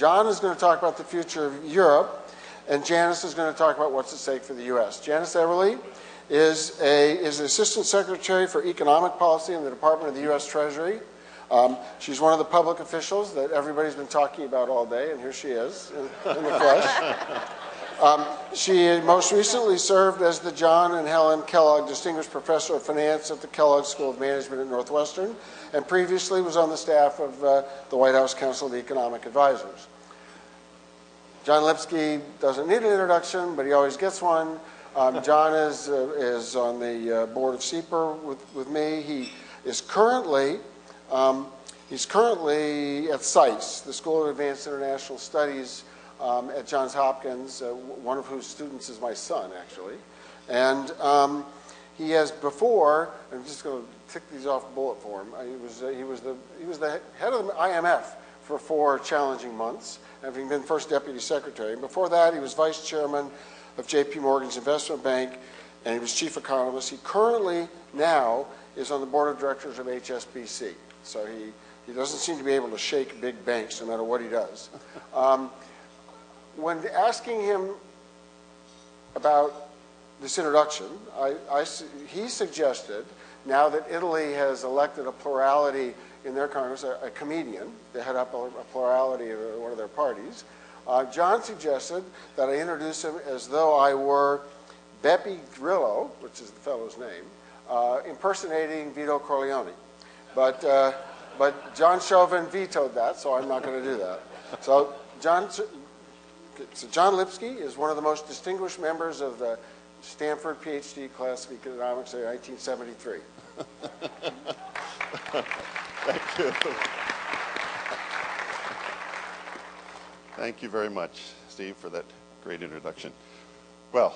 John is going to talk about the future of Europe, and Janice is going to talk about what's at stake for the U.S. Janice Eberly is Assistant Secretary for Economic Policy in the Department of the U.S. Treasury. She's one of the public officials that everybody's been talking about all day, and here she is in the flesh. She most recently served as the John and Helen Kellogg Distinguished Professor of Finance at the Kellogg School of Management at Northwestern, and previously was on the staff of the White House Council of Economic Advisors. John Lipsky doesn't need an introduction, but he always gets one. John is on the board of SIEPR with me. He is currently at SAIS, the School of Advanced International Studies at Johns Hopkins, one of whose students is my son, actually. And he has before, I'm just going to tick these off bullet form. He was the head of the IMF for 4 challenging months, having been first deputy secretary. Before that, he was vice chairman of J.P. Morgan's investment bank, and he was chief economist. He currently now is on the board of directors of HSBC. So he doesn't seem to be able to shake big banks no matter what he does. When asking him about this introduction, he suggested, now that Italy has elected a plurality in their Congress, a comedian to head up a plurality of one of their parties, John suggested that I introduce him as though I were Beppe Grillo, which is the fellow's name, impersonating Vito Corleone. But John Chauvin vetoed that, so I'm not going to do that. So John Lipsky is one of the most distinguished members of the Stanford PhD class of economics in 1973. Thank you. Thank you very much, Steve, for that great introduction. Well,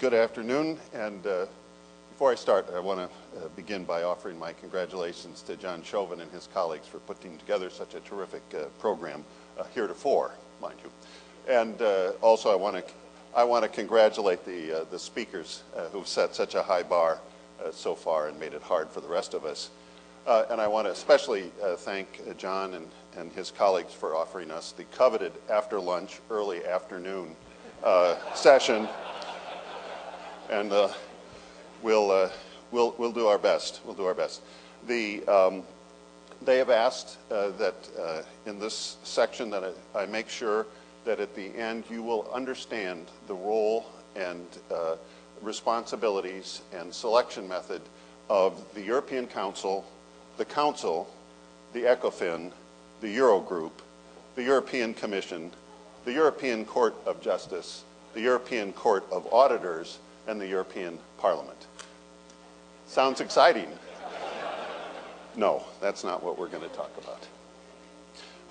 good afternoon, and before I start, I want to begin by offering my congratulations to John Chauvin and his colleagues for putting together such a terrific program heretofore, mind you. And also, I want to congratulate the speakers who've set such a high bar so far and made it hard for the rest of us. And I want to especially thank John and his colleagues for offering us the coveted after lunch, early afternoon session. And we'll do our best. We'll do our best. They have asked that in this section that I make sure that at the end you will understand the role and responsibilities and selection method of the European Council, the Council, the ECOFIN, the Eurogroup, the European Commission, the European Court of Justice, the European Court of Auditors, and the European Parliament. Sounds exciting. No, that's not what we're going to talk about.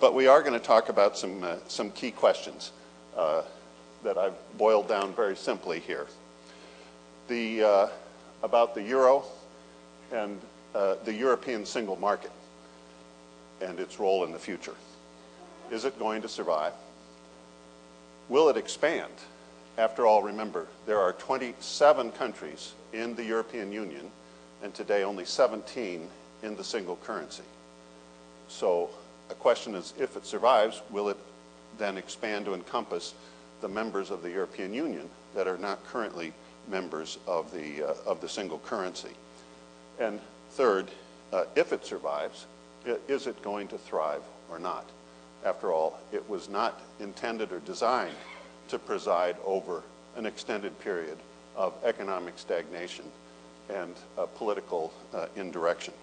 But we are going to talk about some key questions that I've boiled down very simply here. About the euro and the European single market and its role in the future. Is it going to survive? Will it expand? After all, remember, there are 27 countries in the European Union, and today only 17 in the single currency. So the question is, if it survives, will it then expand to encompass the members of the European Union that are not currently members of the single currency? And third, if it survives, is it going to thrive or not? After all, it was not intended or designed to preside over an extended period of economic stagnation and political indirection.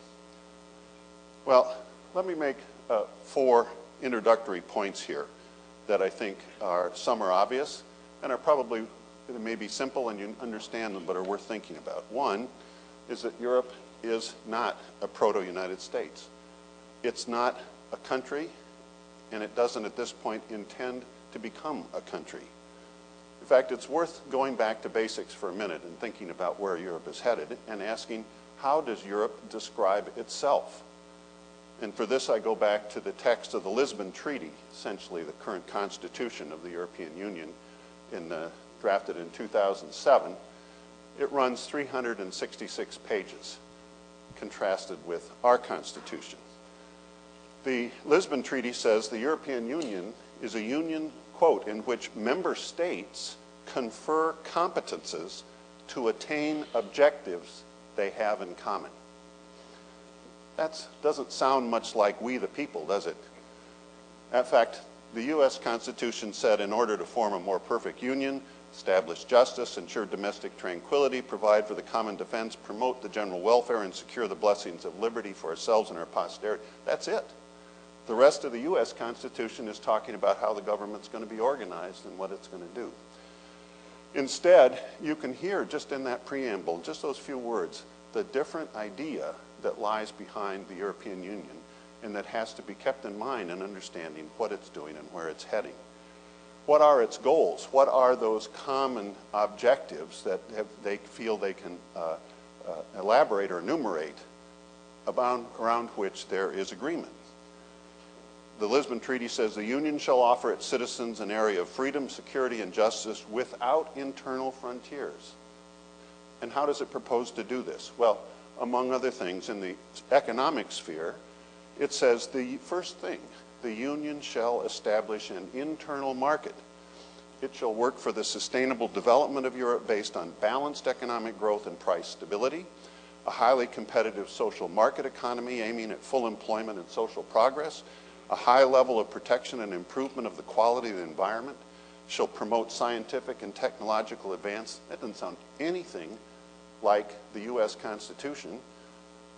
Well, let me make 4 introductory points here that I think some are obvious and are probably, they may be simple and you understand them, but are worth thinking about. One is that Europe is not a proto-United States. It's not a country, and it doesn't at this point intend to become a country. In fact, it's worth going back to basics for a minute and thinking about where Europe is headed and asking, how does Europe describe itself? And for this, I go back to the text of the Lisbon Treaty, essentially the current constitution of the European Union, drafted in 2007. It runs 366 pages, contrasted with our Constitution. The Lisbon Treaty says the European Union is a union, quote, in which member states confer competences to attain objectives they have in common. That doesn't sound much like we the people, does it? In fact, the U.S. Constitution said in order to form a more perfect union, establish justice, ensure domestic tranquility, provide for the common defense, promote the general welfare, and secure the blessings of liberty for ourselves and our posterity. That's it. The rest of the U.S. Constitution is talking about how the government's going to be organized and what it's going to do. Instead, you can hear just in that preamble, just those few words, the different idea that lies behind the European Union and that has to be kept in mind in understanding what it's doing and where it's heading. What are its goals? What are those common objectives that they feel they can elaborate or enumerate around which there is agreement? The Lisbon Treaty says the Union shall offer its citizens an area of freedom, security, and justice without internal frontiers. And how does it propose to do this? Well, among other things, in the economic sphere, it says the first thing, the Union shall establish an internal market. It shall work for the sustainable development of Europe based on balanced economic growth and price stability, a highly competitive social market economy aiming at full employment and social progress, a high level of protection and improvement of the quality of the environment, shall promote scientific and technological advance. That doesn't sound anything like the U.S. Constitution,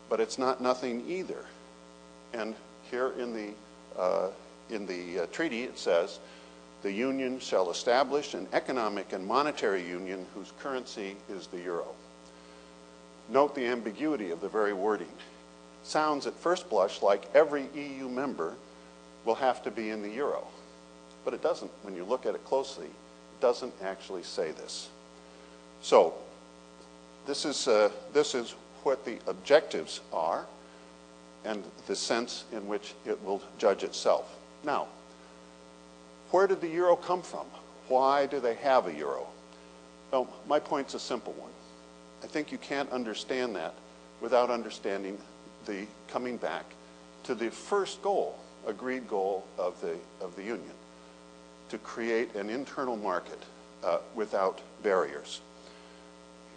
but it's not nothing either. And here in the treaty it says, the Union shall establish an economic and monetary union whose currency is the euro. Note the ambiguity of the very wording. Sounds at first blush like every EU member will have to be in the euro. But it doesn't. When you look at it closely, it doesn't actually say this. So this is what the objectives are and the sense in which it will judge itself. Now, where did the euro come from? Why do they have a euro? Well, my point's a simple one. I think you can't understand that without understanding the coming back to the first goal, agreed goal of the Union, to create an internal market without barriers.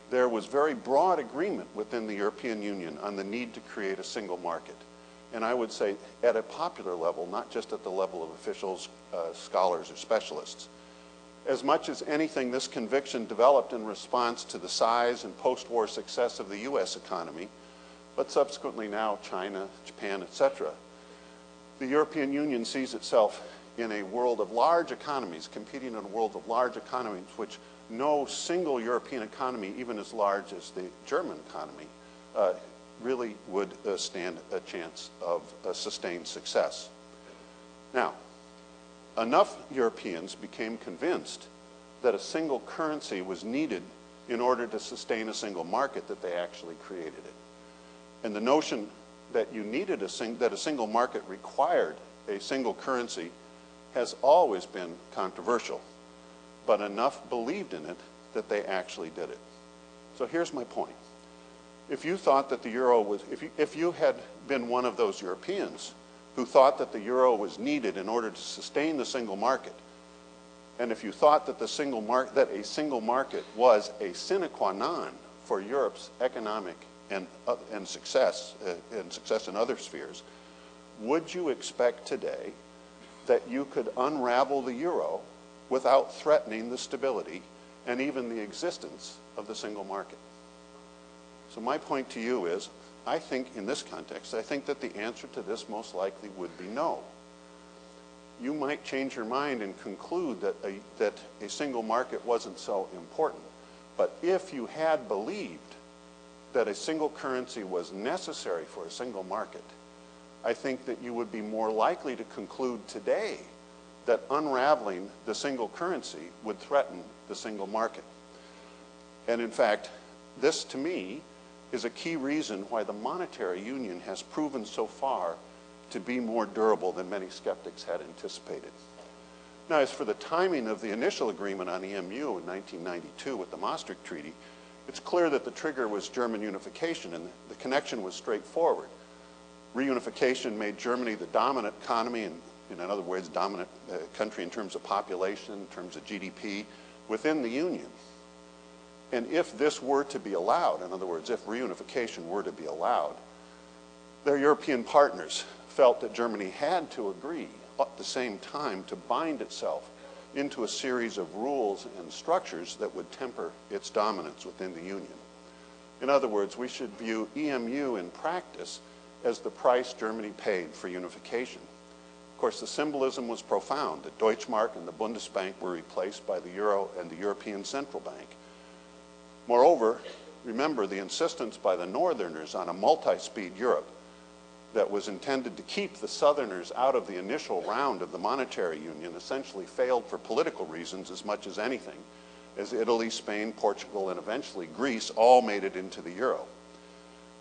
There was very broad agreement within the European Union on the need to create a single market. And I would say at a popular level, not just at the level of officials, scholars, or specialists. As much as anything, this conviction developed in response to the size and post-war success of the U.S. economy, but subsequently now China, Japan, etc. The European Union sees itself in a world of large economies, competing in a world of large economies, which no single European economy, even as large as the German economy, really would stand a chance of sustained success. Now, enough Europeans became convinced that a single currency was needed in order to sustain a single market that they actually created it. And the notion that you needed that a single market required a single currency has always been controversial, but enough believed in it that they actually did it. So here's my point. If you thought that the euro was, if you had been one of those Europeans who thought that the euro was needed in order to sustain the single market, and if you thought that a single market was a sine qua non for Europe's economic and success in other spheres, would you expect today that you could unravel the euro without threatening the stability and even the existence of the single market? So my point to you is, I think in this context, I think that the answer to this most likely would be no. You might change your mind and conclude that a single market wasn't so important. But if you had believed that a single currency was necessary for a single market, I think that you would be more likely to conclude today that unraveling the single currency would threaten the single market. And in fact, this to me is a key reason why the monetary union has proven so far to be more durable than many skeptics had anticipated. Now, as for the timing of the initial agreement on EMU in 1992 with the Maastricht Treaty, it's clear that the trigger was German unification and the connection was straightforward. Reunification made Germany the dominant economy, and in other words, dominant country in terms of population, in terms of GDP, within the Union. And if this were to be allowed, in other words, if reunification were to be allowed, their European partners felt that Germany had to agree at the same time to bind itself into a series of rules and structures that would temper its dominance within the Union. In other words, we should view EMU in practice as the price Germany paid for unification. Of course, the symbolism was profound. The Deutschmark and the Bundesbank were replaced by the Euro and the European Central Bank. Moreover, remember the insistence by the Northerners on a multi-speed Europe that was intended to keep the Southerners out of the initial round of the monetary union essentially failed for political reasons as much as anything, as Italy, Spain, Portugal, and eventually Greece all made it into the euro.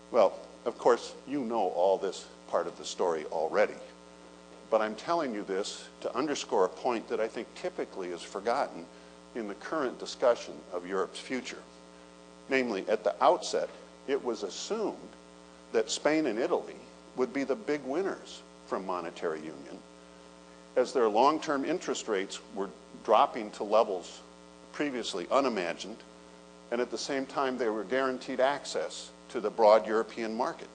Well, of course, you know all this part of the story already, but I'm telling you this to underscore a point that I think typically is forgotten in the current discussion of Europe's future. Namely, at the outset, it was assumed that Spain and Italy would be the big winners from monetary union, as their long-term interest rates were dropping to levels previously unimagined, and at the same time they were guaranteed access to the broad European market.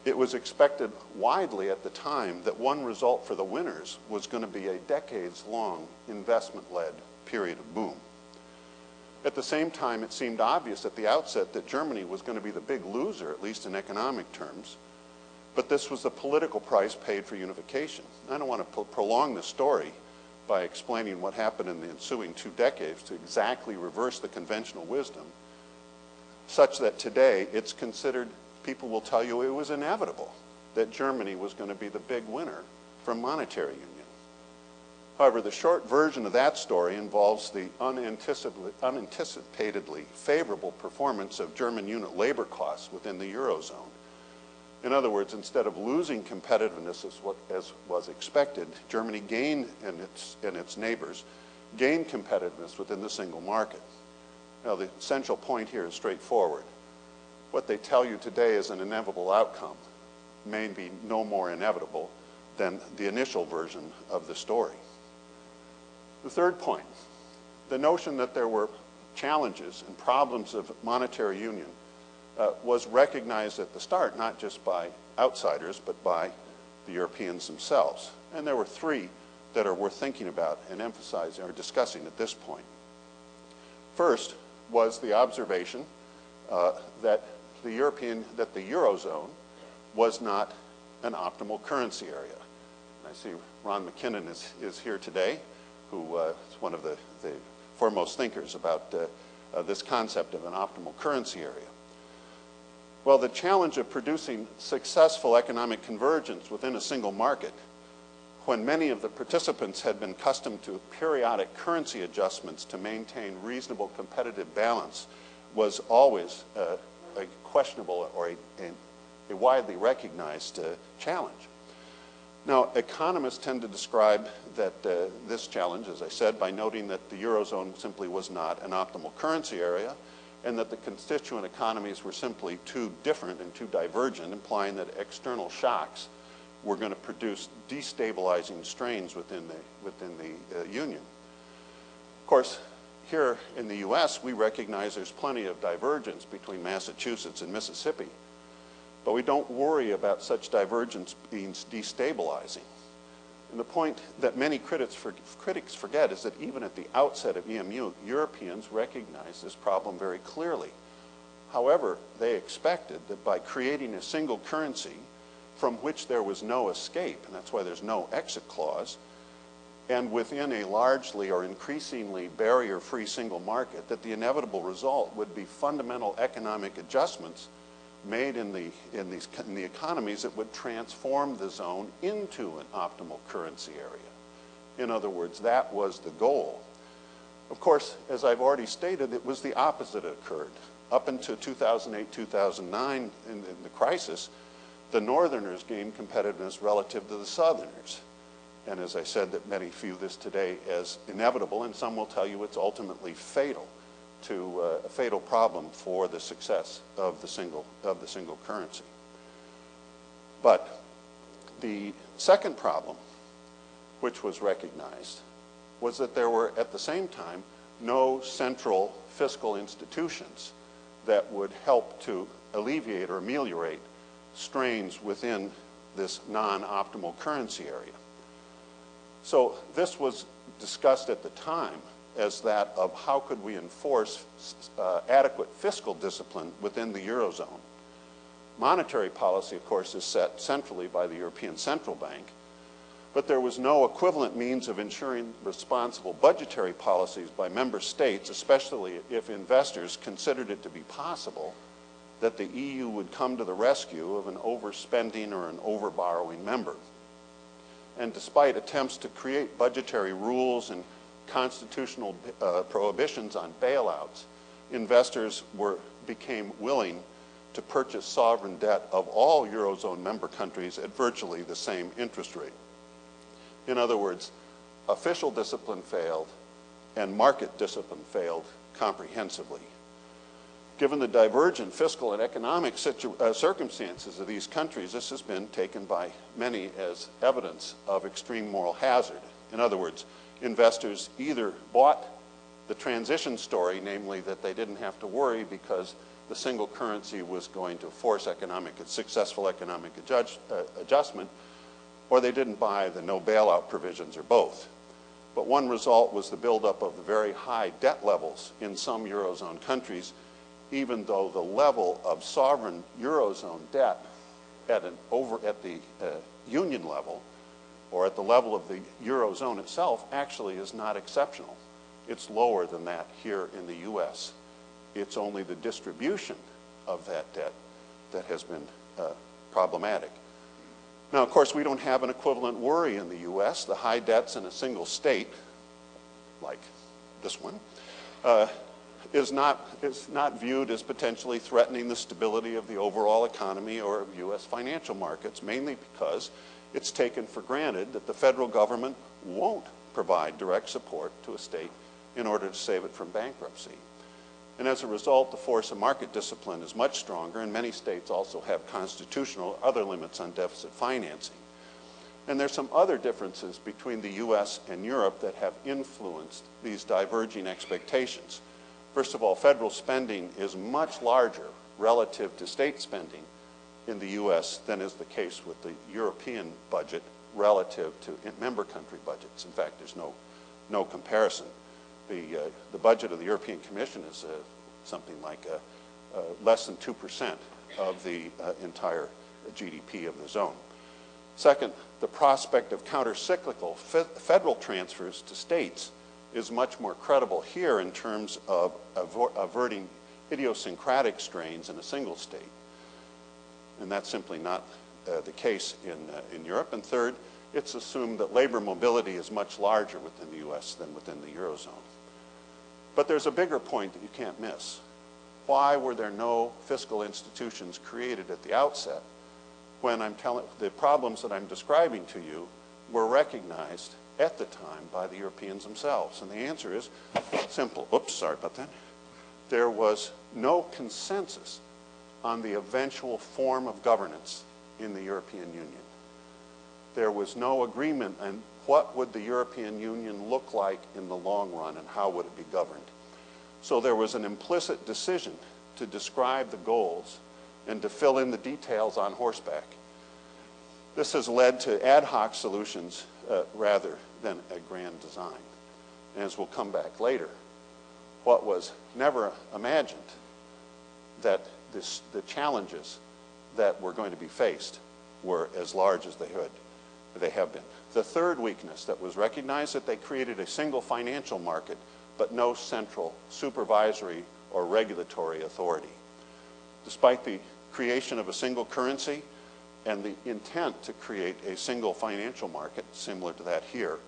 It was expected widely at the time that one result for the winners was going to be a decades-long investment-led period of boom. At the same time, it seemed obvious at the outset that Germany was going to be the big loser, at least in economic terms, but this was the political price paid for unification. I don't want to prolong the story by explaining what happened in the ensuing 2 decades to exactly reverse the conventional wisdom, such that today it's considered, people will tell you it was inevitable that Germany was going to be the big winner from monetary union. However, the short version of that story involves the unanticipatedly favorable performance of German unit labor costs within the Eurozone. In other words, instead of losing competitiveness as was expected, Germany gained, and its neighbors gained competitiveness within the single market. Now, the essential point here is straightforward. What they tell you today is an inevitable outcome may be no more inevitable than the initial version of the story. The third point, the notion that there were challenges and problems of monetary union was recognized at the start, not just by outsiders, but by the Europeans themselves. And there were 3 that are worth thinking about and emphasizing or discussing at this point. First was the observation that the Eurozone was not an optimal currency area. And I see Ron McKinnon is here today, who is one of the foremost thinkers about this concept of an optimal currency area. Well, the challenge of producing successful economic convergence within a single market, when many of the participants had been accustomed to periodic currency adjustments to maintain reasonable competitive balance, was always a questionable or a widely recognized challenge. Now, economists tend to describe that this challenge, as I said, by noting that the Eurozone simply was not an optimal currency area, and that the constituent economies were simply too different and too divergent, implying that external shocks were going to produce destabilizing strains within the Union. Of course, here in the U.S., we recognize there's plenty of divergence between Massachusetts and Mississippi, but we don't worry about such divergence being destabilizing. And the point that many critics forget is that even at the outset of EMU, Europeans recognized this problem very clearly. However, they expected that by creating a single currency from which there was no escape, and that's why there's no exit clause, and within a largely or increasingly barrier-free single market, that the inevitable result would be fundamental economic adjustments made in the economies that would transform the zone into an optimal currency area. In other words, that was the goal. Of course, as I've already stated, it was the opposite that occurred. Up until 2008, 2009, in the crisis, the Northerners gained competitiveness relative to the Southerners. And as I said, that many view this today as inevitable, and some will tell you it's ultimately fatal to a fatal problem for the success of the single currency. But the second problem, which was recognized, was that there were, at the same time, no central fiscal institutions that would help to alleviate or ameliorate strains within this non-optimal currency area. So this was discussed at the time as that of how could we enforce adequate fiscal discipline within the Eurozone. Monetary policy, of course, is set centrally by the European Central Bank, but there was no equivalent means of ensuring responsible budgetary policies by member states, especially if investors considered it to be possible that the EU would come to the rescue of an overspending or an overborrowing member. And despite attempts to create budgetary rules and constitutional prohibitions on bailouts, investors became willing to purchase sovereign debt of all Eurozone member countries at virtually the same interest rate. In other words, official discipline failed and market discipline failed comprehensively. Given the divergent fiscal and economic circumstances of these countries, this has been taken by many as evidence of extreme moral hazard. In other words, investors either bought the transition story, namely that they didn't have to worry because the single currency was going to force successful economic adjustment, or they didn't buy the no bailout provisions, or both. But one result was the buildup of the very high debt levels in some Eurozone countries, even though the level of sovereign Eurozone debt at the union level, or at the level of the Eurozone itself, actually is not exceptional. It's lower than that here in the US. It's only the distribution of that debt that has been problematic. Now, of course, we don't have an equivalent worry in the US. The high debts in a single state, like this one, is not viewed as potentially threatening the stability of the overall economy or of US financial markets, mainly because it's taken for granted that the federal government won't provide direct support to a state in order to save it from bankruptcy. And as a result, the force of market discipline is much stronger, and many states also have constitutional other limits on deficit financing. And there's some other differences between the US and Europe that have influenced these diverging expectations. First of all, federal spending is much larger relative to state spending in the US than is the case with the European budget relative to member country budgets. In fact, there's no comparison. The budget of the European Commission is something like less than 2% of the entire GDP of the zone. Second, the prospect of counter-cyclical federal transfers to states is much more credible here in terms of averting idiosyncratic strains in a single state. And that's simply not the case in Europe. And third, it's assumed that labor mobility is much larger within the US than within the Eurozone. But there's a bigger point that you can't miss. Why were there no fiscal institutions created at the outset when the problems that I'm describing to you were recognized at the time by the Europeans themselves? And the answer is simple. Oops, sorry about that. There was no consensus on the eventual form of governance in the European Union. There was no agreement on what would the European Union look like in the long run and how would it be governed. So there was an implicit decision to describe the goals and to fill in the details on horseback. This has led to ad hoc solutions rather than a grand design. And as we'll come back later, what was never imagined that the challenges that were going to be faced were as large as they have been. The third weakness that was recognized, that they created a single financial market but no central supervisory or regulatory authority. Despite the creation of a single currency and the intent to create a single financial market, similar to that here,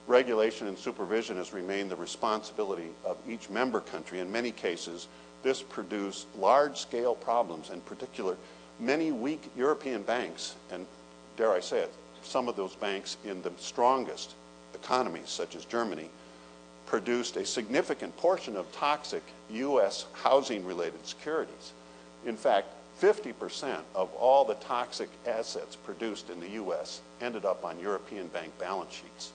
regulation and supervision has remained the responsibility of each member country. In many cases, this produced large-scale problems, in particular, many weak European banks, and dare I say it, some of those banks in the strongest economies, such as Germany, produced a significant portion of toxic U.S. housing-related securities. In fact, 50% of all the toxic assets produced in the U.S. ended up on European bank balance sheets.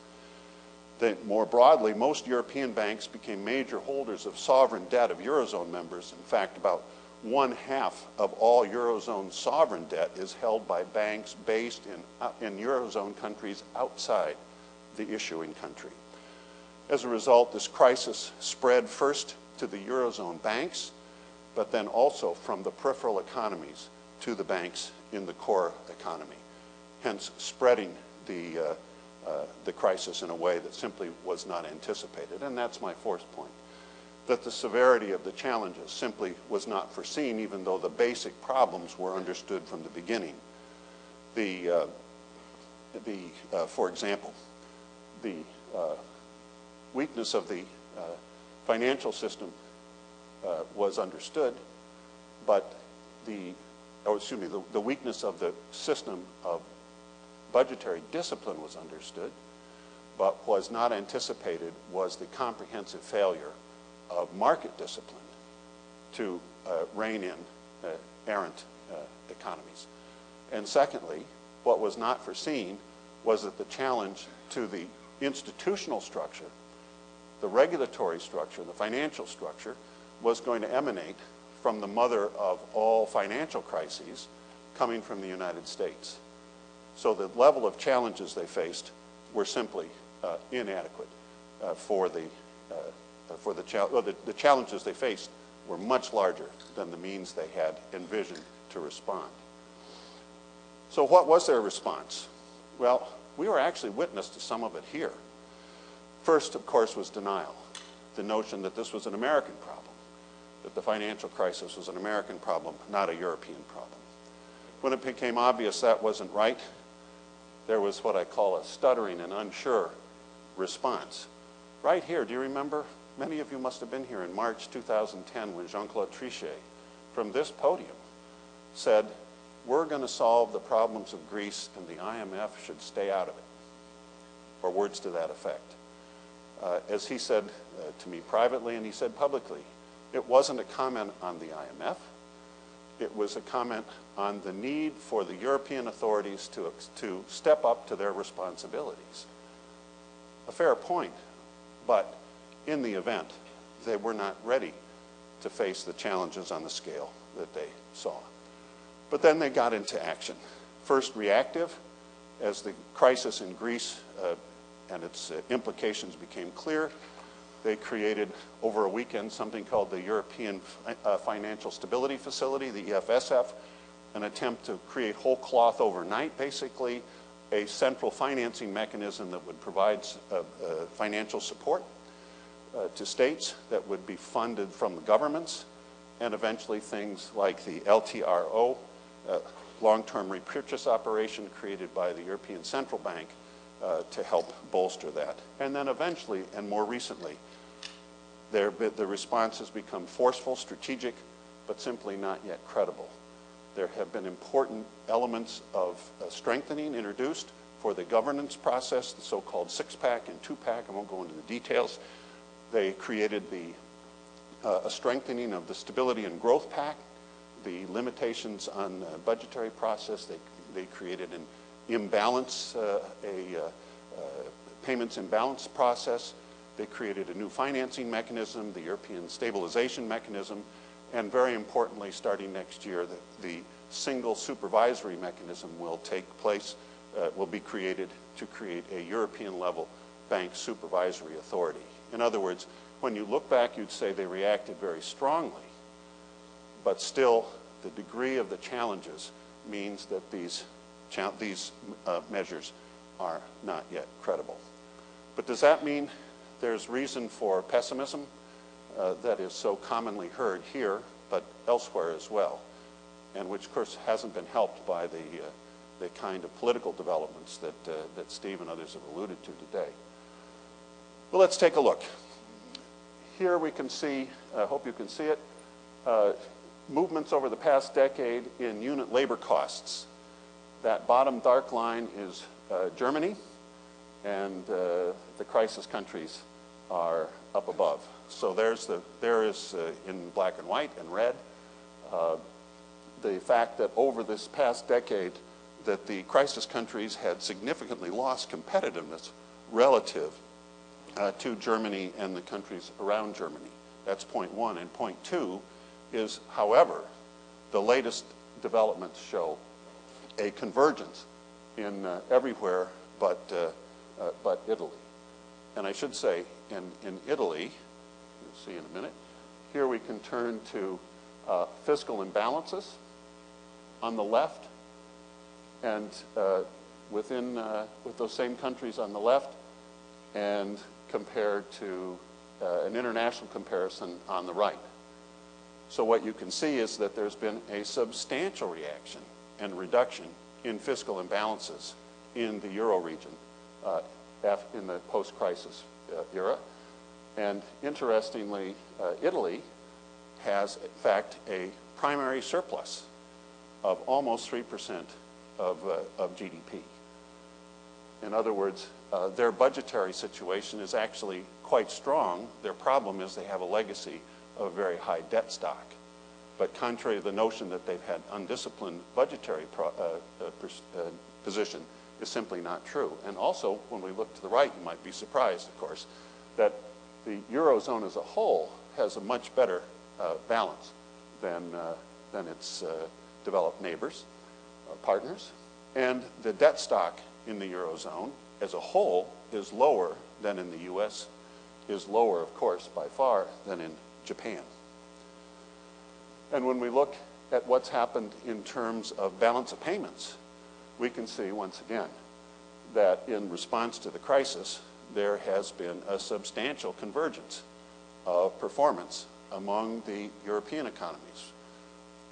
More broadly, most European banks became major holders of sovereign debt of Eurozone members. In fact, about 1/2 of all Eurozone sovereign debt is held by banks based in Eurozone countries outside the issuing country. As a result, this crisis spread first to the Eurozone banks, but then also from the peripheral economies to the banks in the core economy, hence spreading the crisis in a way that simply was not anticipated. And that's my fourth point, that the severity of the challenges simply was not foreseen, even though the basic problems were understood from the beginning. For example, the weakness of the financial system was understood, but the weakness of the system of budgetary discipline was understood, but was not anticipated was the comprehensive failure of market discipline to rein in errant economies. And secondly, what was not foreseen was that the challenge to the institutional structure, the regulatory structure, the financial structure, was going to emanate from the mother of all financial crises, coming from the United States. So the level of challenges they faced were simply inadequate the challenges they faced were much larger than the means they had envisioned to respond. So what was their response? Well, we were actually witness to some of it here. First, of course, was denial, the notion that this was an American problem, that the financial crisis was an American problem, not a European problem. When it became obvious that wasn't right, there was what I call a stuttering and unsure response. Right here, do you remember? Many of you must have been here in March 2010 when Jean-Claude Trichet, from this podium, said, we're going to solve the problems of Greece and the IMF should stay out of it, or words to that effect. As he said to me privately and he said publicly, it wasn't a comment on the IMF. It was a comment on the need for the European authorities to step up to their responsibilities. A fair point, but in the event, they were not ready to face the challenges on the scale that they saw. But then they got into action. First, reactive, as the crisis in Greece and its implications became clear. They created, over a weekend, something called the European Financial Stability Facility, the EFSF, an attempt to create whole cloth overnight, basically, a central financing mechanism that would provide financial support to states that would be funded from the governments, and eventually things like the LTRO, long-term repurchase operation created by the European Central Bank to help bolster that. And then eventually, and more recently, the response has become forceful, strategic, but simply not yet credible. There have been important elements of strengthening introduced for the governance process, the so-called six-pack and two-pack. I won't go into the details. They created a strengthening of the Stability and Growth Pact, the limitations on the budgetary process. They created an imbalance, payments imbalance process. They created a new financing mechanism, the European Stabilization Mechanism, and very importantly, starting next year, the single supervisory mechanism will take place, will be created to create a European-level bank supervisory authority. In other words, when you look back, you'd say they reacted very strongly, but still the degree of the challenges means that these measures are not yet credible. But does that mean there's reason for pessimism that is so commonly heard here, but elsewhere as well, and which, of course, hasn't been helped by the kind of political developments that Steve and others have alluded to today? Well, let's take a look. Here we can see, I hope you can see it, movements over the past decade in unit labor costs. That bottom dark line is Germany, and the crisis countries are up above. So there is in black and white and red the fact that over this past decade that the crisis countries had significantly lost competitiveness relative to Germany and the countries around Germany. That's point one. And point two is, however, the latest developments show a convergence in everywhere but Italy. And I should say, in Italy, you'll see in a minute, here we can turn to fiscal imbalances on the left, and with those same countries on the left, and compared to an international comparison on the right. So what you can see is that there's been a substantial reaction and reduction in fiscal imbalances in the Euro region in the post-crisis era. And interestingly, Italy has, in fact, a primary surplus of almost 3% of GDP. In other words, their budgetary situation is actually quite strong. Their problem is they have a legacy of a very high debt stock. But contrary to the notion that they've had undisciplined budgetary position is simply not true. And also, when we look to the right, you might be surprised, of course, that the Eurozone as a whole has a much better balance than its developed neighbors, partners. And the debt stock in the Eurozone as a whole is lower than in the US, is lower, of course, by far than in Japan. And when we look at what's happened in terms of balance of payments, we can see once again that in response to the crisis, there has been a substantial convergence of performance among the European economies.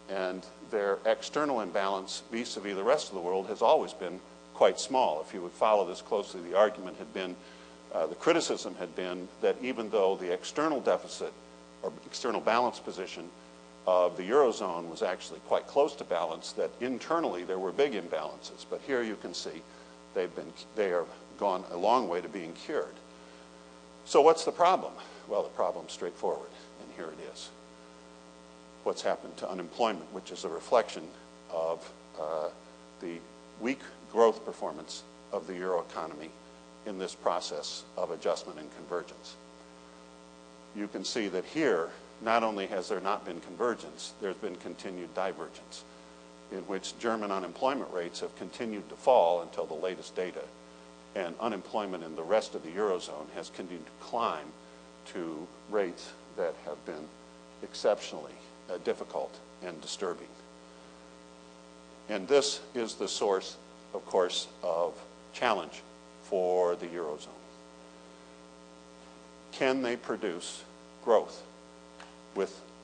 And their external imbalance vis-a-vis the rest of the world has always been quite small. If you would follow this closely, the argument had been, the criticism had been that even though the external deficit or external balance position of the Eurozone was actually quite close to balance, that internally there were big imbalances. But here you can see they are gone a long way to being cured. So what's the problem? Well, the problem's straightforward, and here it is. What's happened to unemployment, which is a reflection of the weak growth performance of the Euro economy in this process of adjustment and convergence. You can see that here, not only has there not been convergence, there's been continued divergence, in which German unemployment rates have continued to fall until the latest data, and unemployment in the rest of the Eurozone has continued to climb to rates that have been exceptionally difficult and disturbing. And this is the source, of course, of challenge for the Eurozone. Can they produce growth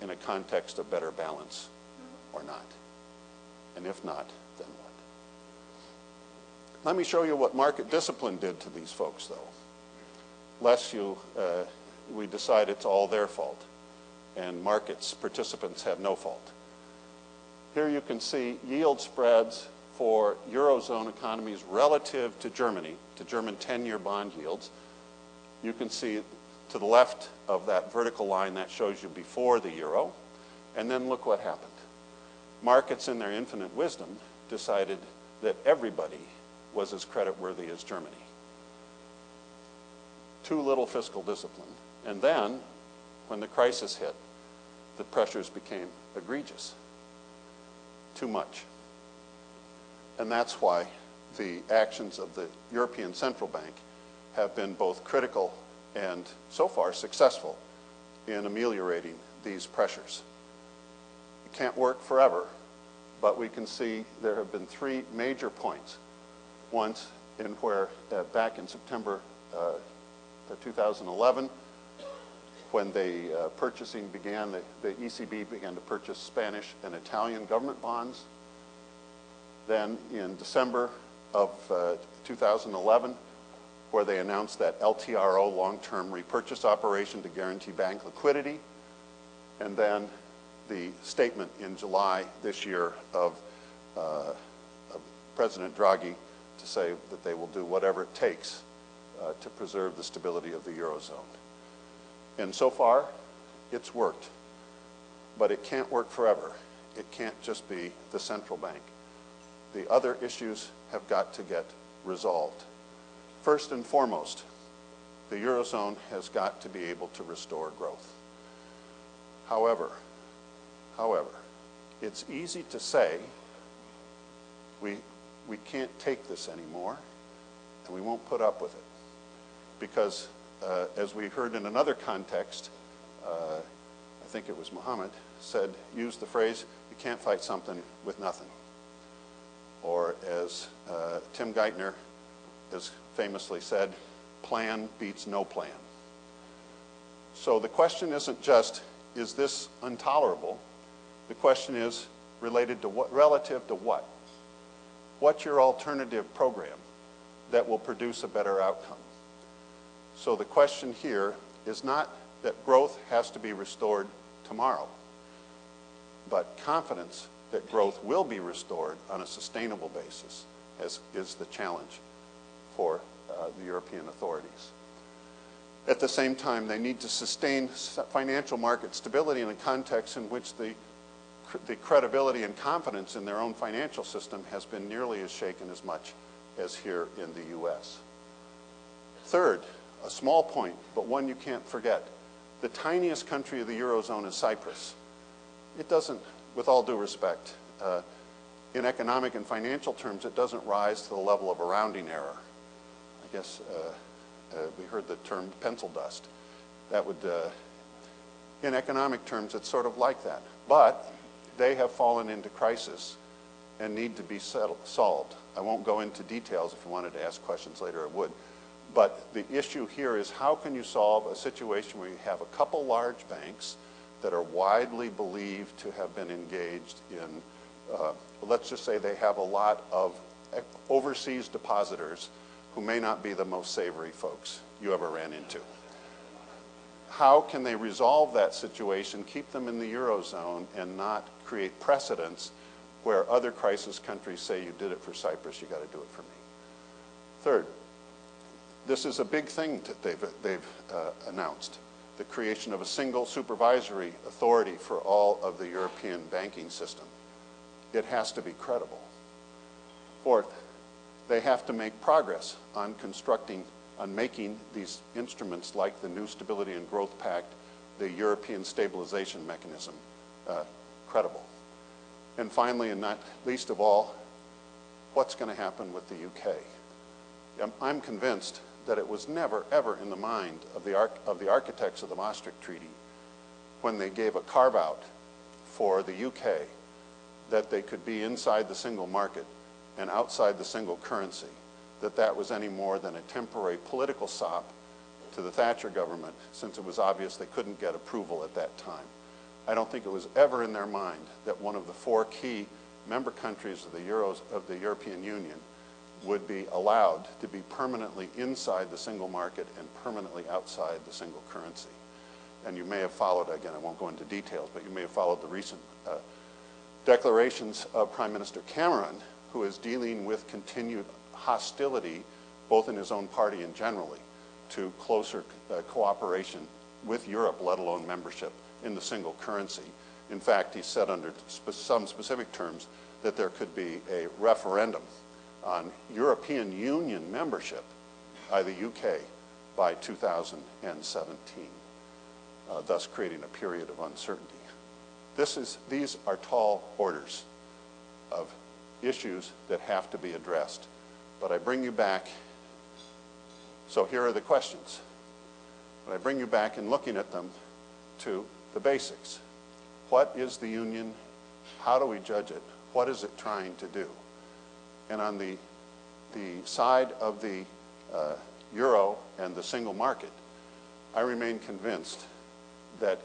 in a context of better balance or not? And if not, then what? Let me show you what market discipline did to these folks, though, lest we decide it's all their fault and markets participants have no fault. Here you can see yield spreads for Eurozone economies relative to German 10-year bond yields. You can see to the left of that vertical line, that shows you before the Euro. And then look what happened. Markets, in their infinite wisdom, decided that everybody was as creditworthy as Germany. Too little fiscal discipline. And then, when the crisis hit, the pressures became egregious. Too much. And that's why the actions of the European Central Bank have been both critical and so far successful in ameliorating these pressures. It can't work forever, but we can see there have been three major points. Once in where back in September 2011, when the purchasing began, the ECB began to purchase Spanish and Italian government bonds. Then in December of 2011, where they announced that LTRO, long-term repurchase operation to guarantee bank liquidity. And then the statement in July this year of President Draghi to say that they will do whatever it takes to preserve the stability of the Eurozone. And so far, it's worked. But it can't work forever. It can't just be the central bank. The other issues have got to get resolved. First and foremost, the Eurozone has got to be able to restore growth. However, it's easy to say we can't take this anymore and we won't put up with it. Because as we heard in another context, I think it was Muhammad, used the phrase, you can't fight something with nothing. Or as Tim Geithner has famously said, plan beats no plan. So the question isn't just, is this intolerable? The question is related to what, relative to what? What's your alternative program that will produce a better outcome? So the question here is not that growth has to be restored tomorrow, but confidence that growth will be restored on a sustainable basis is the challenge for the European authorities. At the same time, they need to sustain financial market stability in a context in which the credibility and confidence in their own financial system has been nearly as shaken as much as here in the U.S. Third, a small point, but one you can't forget. The tiniest country of the Eurozone is Cyprus. It doesn't, with all due respect, in economic and financial terms, it doesn't rise to the level of a rounding error. I guess we heard the term pencil dust. That would, in economic terms, it's sort of like that. But they have fallen into crisis and need to be solved. I won't go into details. If you wanted to ask questions later, I would. But the issue here is how can you solve a situation where you have a couple large banks that are widely believed to have been engaged in, let's just say they have a lot of overseas depositors who may not be the most savory folks you ever ran into. How can they resolve that situation, keep them in the Eurozone, and not create precedents where other crisis countries say, you did it for Cyprus, you got to do it for me? Third, this is a big thing that they've announced, the creation of a single supervisory authority for all of the European banking system. It has to be credible. Fourth, they have to make progress on making these instruments like the new Stability and Growth Pact, the European Stabilization Mechanism, credible. And finally, and not least of all, what's going to happen with the UK? I'm convinced that it was never, ever in the mind of the architects of the Maastricht Treaty when they gave a carve-out for the UK that they could be inside the single market and outside the single currency, that was any more than a temporary political sop to the Thatcher government, since it was obvious they couldn't get approval at that time. I don't think it was ever in their mind that one of the 4 key member countries of the European Union would be allowed to be permanently inside the single market and permanently outside the single currency. And you may have followed, again, I won't go into details, but you may have followed the recent declarations of Prime Minister Cameron, who is dealing with continued hostility, both in his own party and generally, to closer cooperation with Europe, let alone membership in the single currency. In fact, he said under some specific terms that there could be a referendum on European Union membership by the UK by 2017, thus creating a period of uncertainty. These are tall orders of issues that have to be addressed. But I bring you back, so here are the questions. But I bring you back in looking at them to the basics. What is the Union? How do we judge it? What is it trying to do? And on the side of the Euro and the single market, I remain convinced that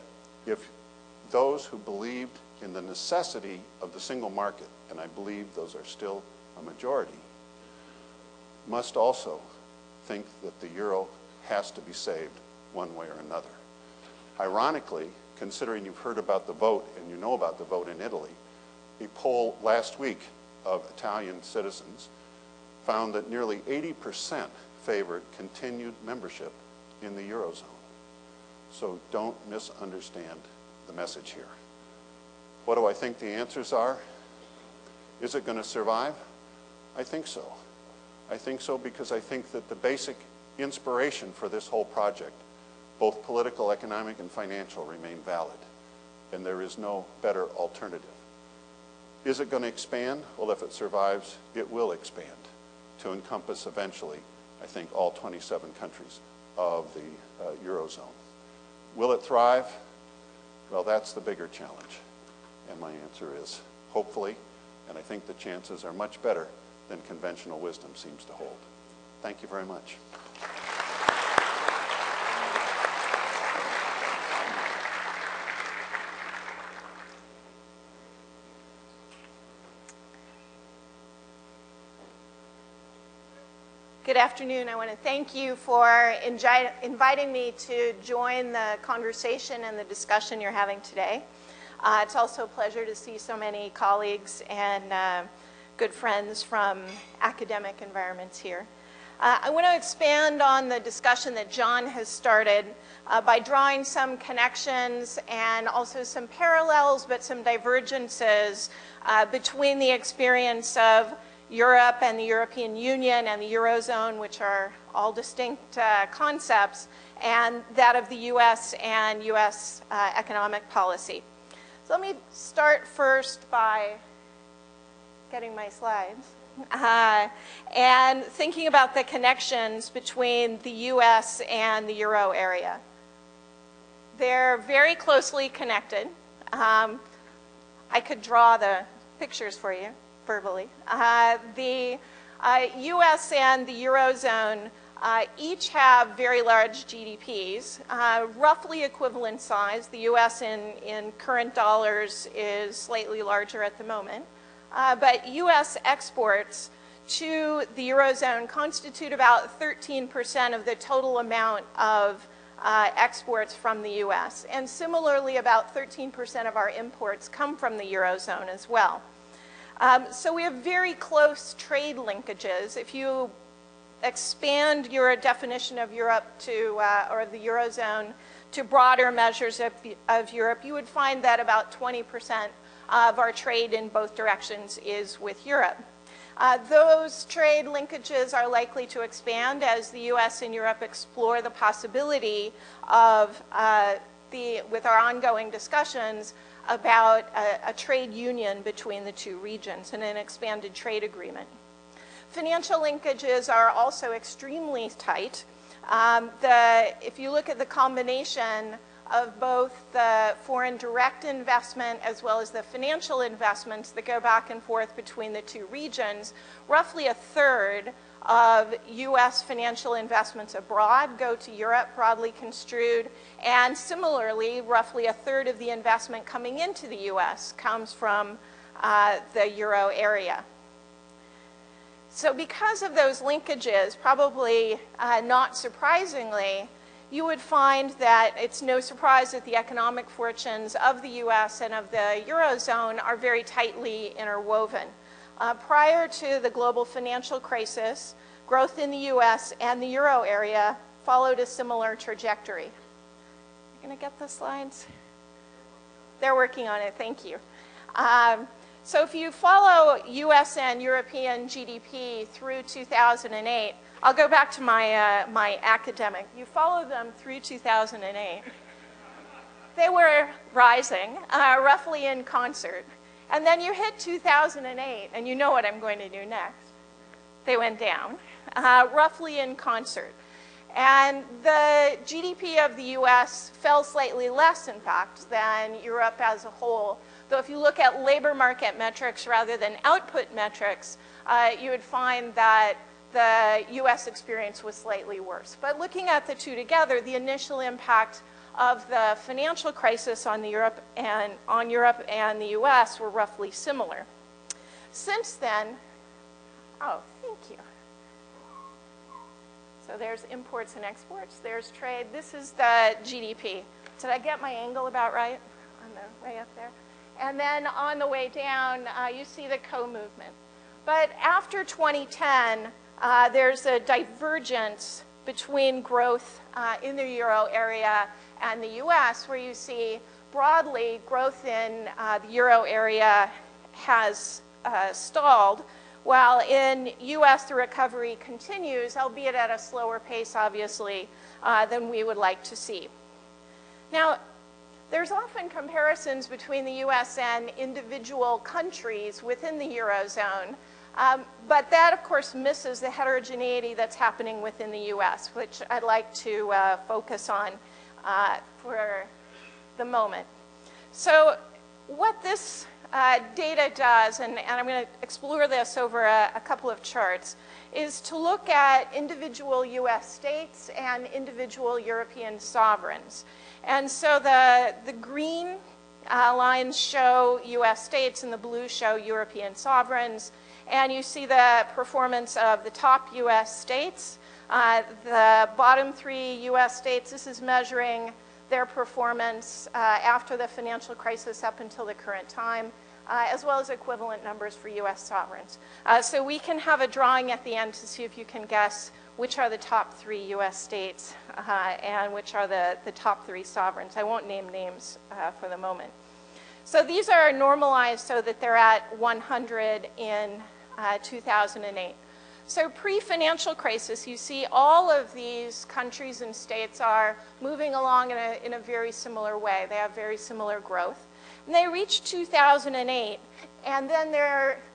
if those who believed in the necessity of the single market, and I believe those are still a majority, must also think that the euro has to be saved one way or another. Ironically, considering you've heard about the vote and you know about the vote in Italy, a poll last week of Italian citizens found that nearly 80% favored continued membership in the Eurozone. So don't misunderstand the message here. What do I think the answers are? Is it going to survive? I think so. I think so because I think that the basic inspiration for this whole project, both political, economic, and financial, remain valid. And there is no better alternative. Is it going to expand? Well, if it survives, it will expand to encompass eventually, I think, all 27 countries of the Eurozone. Will it thrive? Well, that's the bigger challenge. And my answer is hopefully, and I think the chances are much better than conventional wisdom seems to hold. Thank you very much. Good afternoon. I want to thank you for inviting me to join the conversation and the discussion you're having today. It's also a pleasure to see so many colleagues and good friends from academic environments here. I want to expand on the discussion that John has started by drawing some connections and also some parallels but some divergences between the experience of Europe and the European Union and the Eurozone, which are all distinct concepts, and that of the US and US economic policy. So let me start first by getting my slides and thinking about the connections between the US and the Euro area. They're very closely connected. I could draw the pictures for you verbally. The US and the Eurozone each have very large GDPs, roughly equivalent size. The US in current dollars is slightly larger at the moment. But US exports to the Eurozone constitute about 13% of the total amount of exports from the US. And similarly, about 13% of our imports come from the Eurozone as well. So we have very close trade linkages. If you expand your definition of Europe to, or the Eurozone to broader measures of Europe, you would find that about 20% of our trade in both directions is with Europe. Those trade linkages are likely to expand as the US and Europe explore the possibility of, with our ongoing discussions, about a trade union between the two regions and an expanded trade agreement. Financial linkages are also extremely tight. If you look at the combination of both the foreign direct investment as well as the financial investments that go back and forth between the two regions, roughly a third of US financial investments abroad go to Europe, broadly construed, and similarly, roughly a third of the investment coming into the US comes from the Euro area. So because of those linkages, probably not surprisingly, you would find that it's no surprise that the economic fortunes of the US and of the Eurozone are very tightly interwoven. Prior to the global financial crisis, growth in the US and the Euro area followed a similar trajectory. You gonna get the slides? They're working on it, thank you. So if you follow US and European GDP through 2008, I'll go back to my, my academic. You follow them through 2008. They were rising, roughly in concert. And then you hit 2008, and you know what I'm going to do next. They went down, roughly in concert. And the GDP of the US fell slightly less, in fact, than Europe as a whole. Though if you look at labor market metrics rather than output metrics, you would find that the US experience was slightly worse. But looking at the two together, the initial impact of the financial crisis on Europe and the US were roughly similar. Since then, oh, thank you. So there's imports and exports, there's trade. This is the GDP. Did I get my angle about right on the way up there? And then on the way down, you see the co-movement. But after 2010, there's a divergence between growth in the Euro area and the US, where you see broadly, growth in the euro area has stalled, while in US the recovery continues, albeit at a slower pace, obviously, than we would like to see. Now, there's often comparisons between the US and individual countries within the Eurozone, but that, of course, misses the heterogeneity that's happening within the US, which I'd like to focus on for the moment. So what this data does, and I'm going to explore this over a couple of charts, is to look at individual US states and individual European sovereigns. And so the green lines show US states and the blue show European sovereigns. And you see the performance of the top US states. The bottom 3 US states, this is measuring their performance after the financial crisis up until the current time, as well as equivalent numbers for US sovereigns. So we can have a drawing at the end to see if you can guess which are the top 3 US states and which are the top 3 sovereigns. I won't name names for the moment. So these are normalized so that they're at 100 in 2008. So pre-financial crisis, you see all of these countries and states are moving along in a very similar way. They have very similar growth. And they reach 2008, and then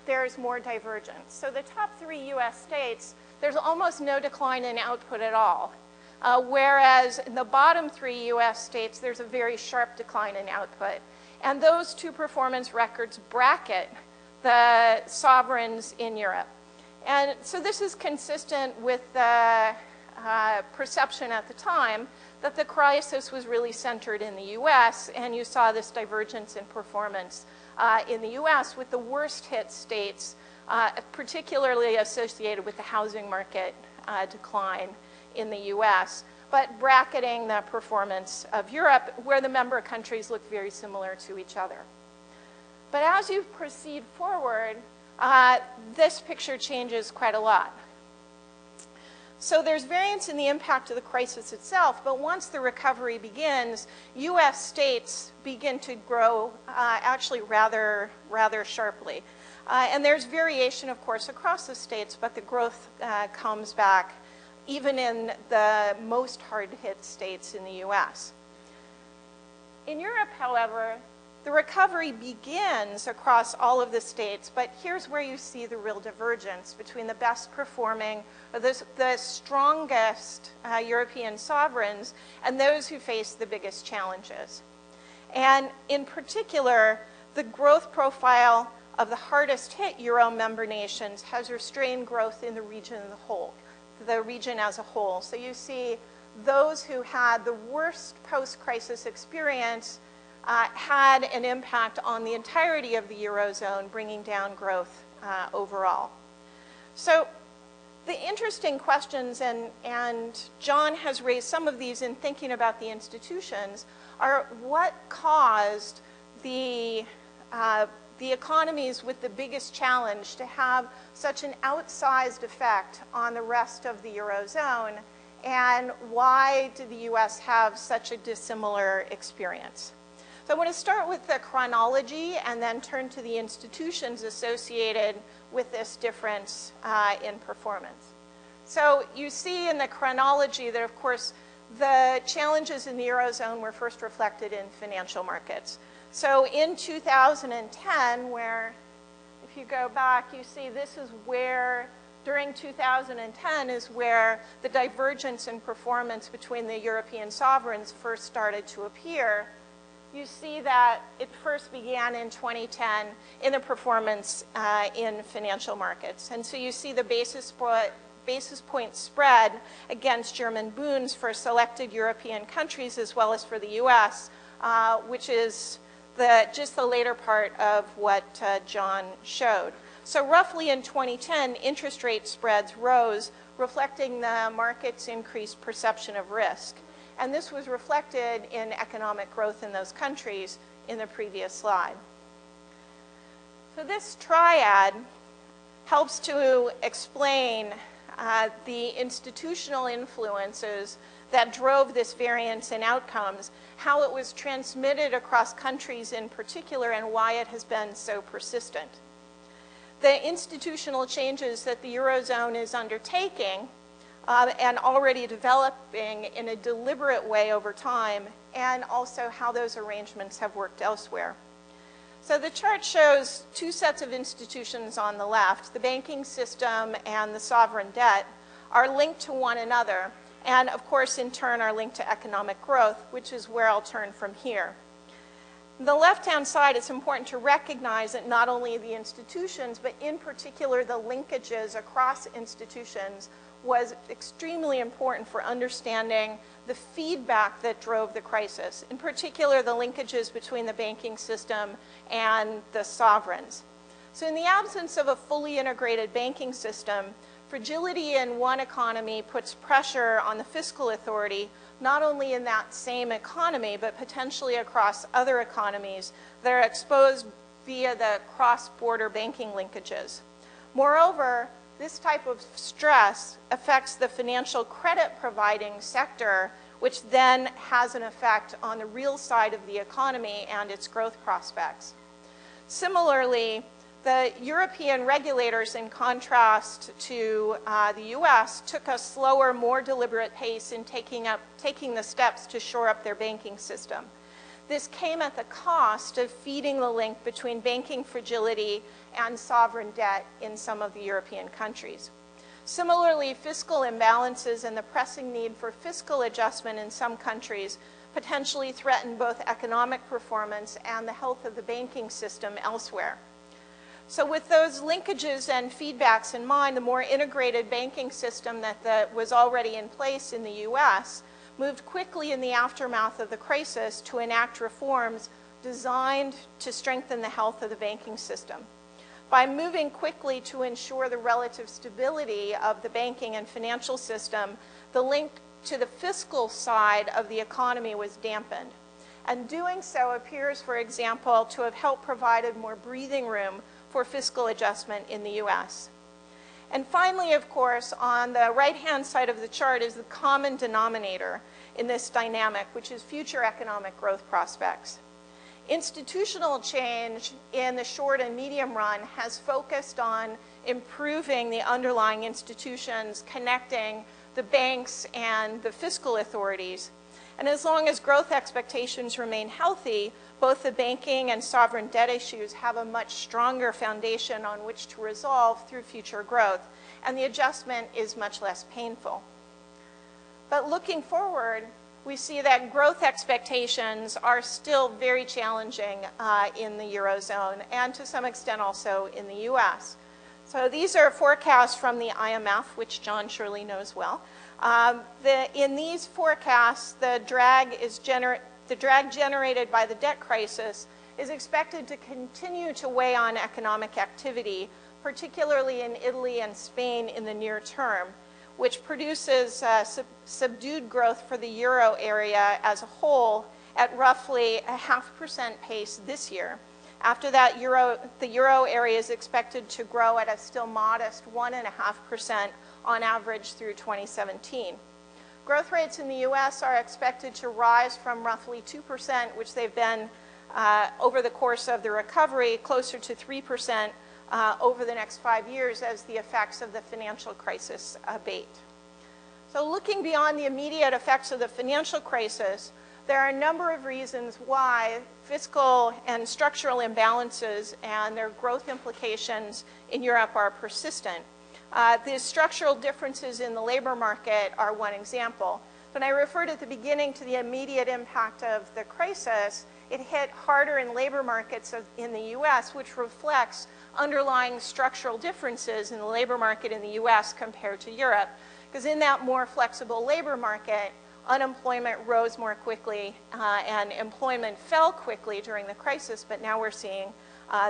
there's more divergence. So the top 3 US states, there's almost no decline in output at all. Whereas in the bottom 3 US states, there's a very sharp decline in output. And those 2 performance records bracket the sovereigns in Europe. And so this is consistent with the perception at the time that the crisis was really centered in the US, and you saw this divergence in performance in the US with the worst hit states, particularly associated with the housing market decline in the US, but bracketing the performance of Europe, where the member countries look very similar to each other. But as you proceed forward, this picture changes quite a lot. So there's variance in the impact of the crisis itself, but once the recovery begins, US states begin to grow actually rather sharply. And there's variation, of course, across the states, but the growth comes back even in the most hard-hit states in the US. In Europe, however, the recovery begins across all of the states, but here's where you see the real divergence between the best performing, or the strongest European sovereigns and those who face the biggest challenges. And in particular, the growth profile of the hardest hit Euro member nations has restrained growth in the region as a whole. So you see those who had the worst post-crisis experience had an impact on the entirety of the Eurozone, bringing down growth overall. So the interesting questions, and John has raised some of these in thinking about the institutions, are what caused the economies with the biggest challenge to have such an outsized effect on the rest of the Eurozone, and why did the US have such a dissimilar experience? So I want to start with the chronology and then turn to the institutions associated with this difference in performance. So you see in the chronology that, of course, the challenges in the Eurozone were first reflected in financial markets. So in 2010, where if you go back, you see this is where, during 2010 is where the divergence in performance between the European sovereigns first started to appear. You see that it first began in 2010 in the performance in financial markets. And so you see the basis point spread against German bunds for selected European countries as well as for the US, which is just the later part of what John showed. So roughly in 2010, interest rate spreads rose, reflecting the market's increased perception of risk. And this was reflected in economic growth in those countries in the previous slide. So this triad helps to explain the institutional influences that drove this variance in outcomes, how it was transmitted across countries in particular, and why it has been so persistent. The institutional changes that the Eurozone is undertaking and already developing in a deliberate way over time, and also how those arrangements have worked elsewhere. So the chart shows two sets of institutions on the left. The banking system and the sovereign debt are linked to one another, and of course in turn are linked to economic growth, which is where I'll turn from here. The left-hand side, it's important to recognize that not only the institutions, but in particular the linkages across institutions was extremely important for understanding the feedback that drove the crisis, in particular the linkages between the banking system and the sovereigns. So in the absence of a fully integrated banking system, fragility in one economy puts pressure on the fiscal authority, not only in that same economy, but potentially across other economies that are exposed via the cross-border banking linkages. Moreover, this type of stress affects the financial credit providing sector, which then has an effect on the real side of the economy and its growth prospects. Similarly, the European regulators, in contrast to the US, took a slower, more deliberate pace in taking the steps to shore up their banking system. This came at the cost of feeding the link between banking fragility and sovereign debt in some of the European countries. Similarly, fiscal imbalances and the pressing need for fiscal adjustment in some countries potentially threaten both economic performance and the health of the banking system elsewhere. So with those linkages and feedbacks in mind, the more integrated banking system that was already in place in the US moved quickly in the aftermath of the crisis to enact reforms designed to strengthen the health of the banking system. By moving quickly to ensure the relative stability of the banking and financial system, the link to the fiscal side of the economy was dampened. And doing so appears, for example, to have helped provided more breathing room for fiscal adjustment in the US. And finally, of course, on the right-hand side of the chart is the common denominator in this dynamic, which is future economic growth prospects. Institutional change in the short and medium run has focused on improving the underlying institutions connecting the banks and the fiscal authorities. And as long as growth expectations remain healthy, both the banking and sovereign debt issues have a much stronger foundation on which to resolve through future growth, and the adjustment is much less painful. But looking forward, we see that growth expectations are still very challenging in the Eurozone, and to some extent also in the US. So these are forecasts from the IMF, which John surely knows well. In these forecasts, the drag generated by the debt crisis is expected to continue to weigh on economic activity, particularly in Italy and Spain in the near term, which produces subdued growth for the euro area as a whole at roughly a 0.5% pace this year. After that, the euro area is expected to grow at a still modest 1.5% on average through 2017. Growth rates in the US are expected to rise from roughly 2%, which they've been over the course of the recovery, closer to 3% over the next 5 years as the effects of the financial crisis abate. So looking beyond the immediate effects of the financial crisis, there are a number of reasons why fiscal and structural imbalances and their growth implications in Europe are persistent. The structural differences in the labor market are one example. When I referred at the beginning to the immediate impact of the crisis, it hit harder in labor markets in the US, which reflects underlying structural differences in the labor market in the US compared to Europe. Because in that more flexible labor market, unemployment rose more quickly and employment fell quickly during the crisis, but now we're seeing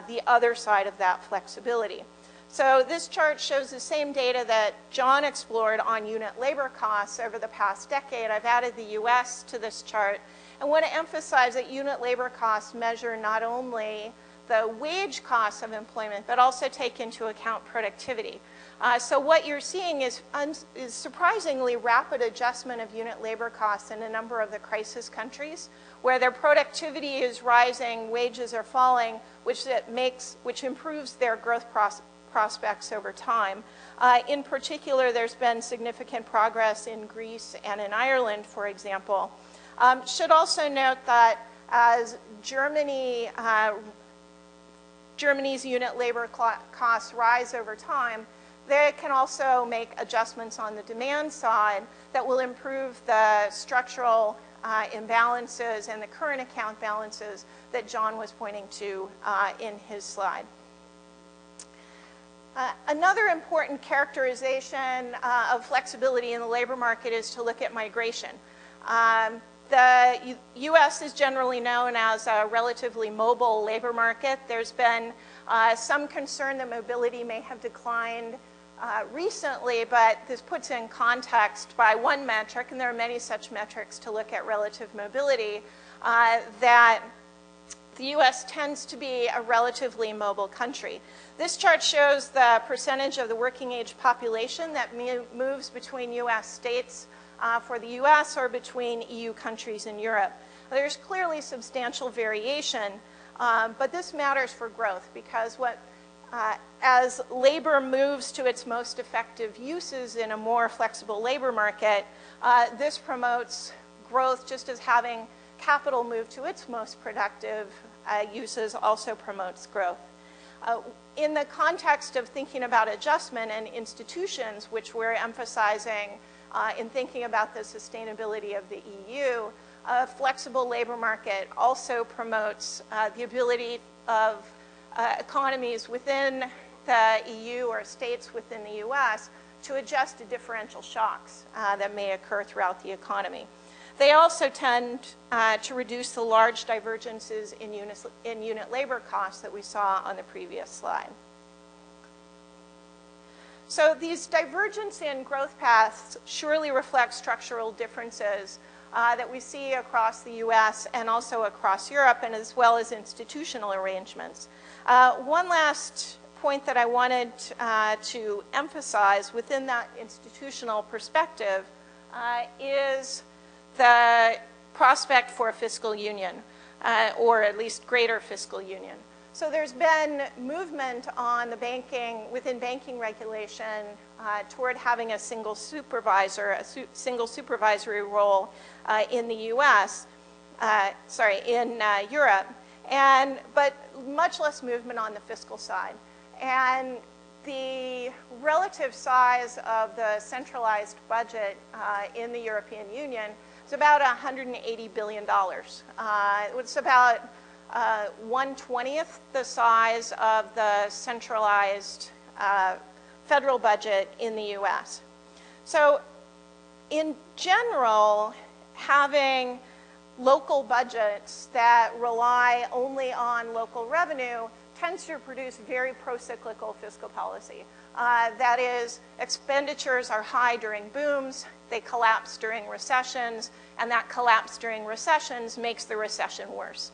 the other side of that flexibility. So this chart shows the same data that John explored on unit labor costs over the past decade. I've added the US to this chart. I want to emphasize that unit labor costs measure not only the wage costs of employment, but also take into account productivity. So what you're seeing is surprisingly rapid adjustment of unit labor costs in a number of the crisis countries, where their productivity is rising, wages are falling, which improves their growth prospects over time. In particular, there's been significant progress in Greece and in Ireland, for example. Should also note that as Germany's unit labor costs rise over time, they can also make adjustments on the demand side that will improve the structural imbalances and the current account balances that John was pointing to in his slide. Another important characterization of flexibility in the labor market is to look at migration. The U.S. is generally known as a relatively mobile labor market. There's been some concern that mobility may have declined recently, but this puts in context by one metric, and there are many such metrics to look at relative mobility, that the U.S. tends to be a relatively mobile country. This chart shows the percentage of the working age population that moves between U.S. states for the U.S. or between EU countries in Europe. There's clearly substantial variation, but this matters for growth because as labor moves to its most effective uses in a more flexible labor market, this promotes growth, just as having capital move to its most productive uses also promotes growth. In the context of thinking about adjustment and institutions, which we're emphasizing in thinking about the sustainability of the EU, a flexible labor market also promotes the ability of economies within the EU or states within the US to adjust to differential shocks that may occur throughout the economy. They also tend to reduce the large divergences in unit labor costs that we saw on the previous slide. So these divergence in growth paths surely reflect structural differences that we see across the US and also across Europe, and as well as institutional arrangements. One last point that I wanted to emphasize within that institutional perspective is the prospect for a fiscal union, or at least greater fiscal union. So there's been movement on the within banking regulation toward having a single supervisor, single supervisory role in the U.S., in Europe, but much less movement on the fiscal side. And the relative size of the centralized budget in the European Union is about $180 billion. It's about 1/20th the size of the centralized federal budget in the U.S. So in general, having local budgets that rely only on local revenue tends to produce very pro-cyclical fiscal policy. That is, expenditures are high during booms, they collapse during recessions, and that collapse during recessions makes the recession worse.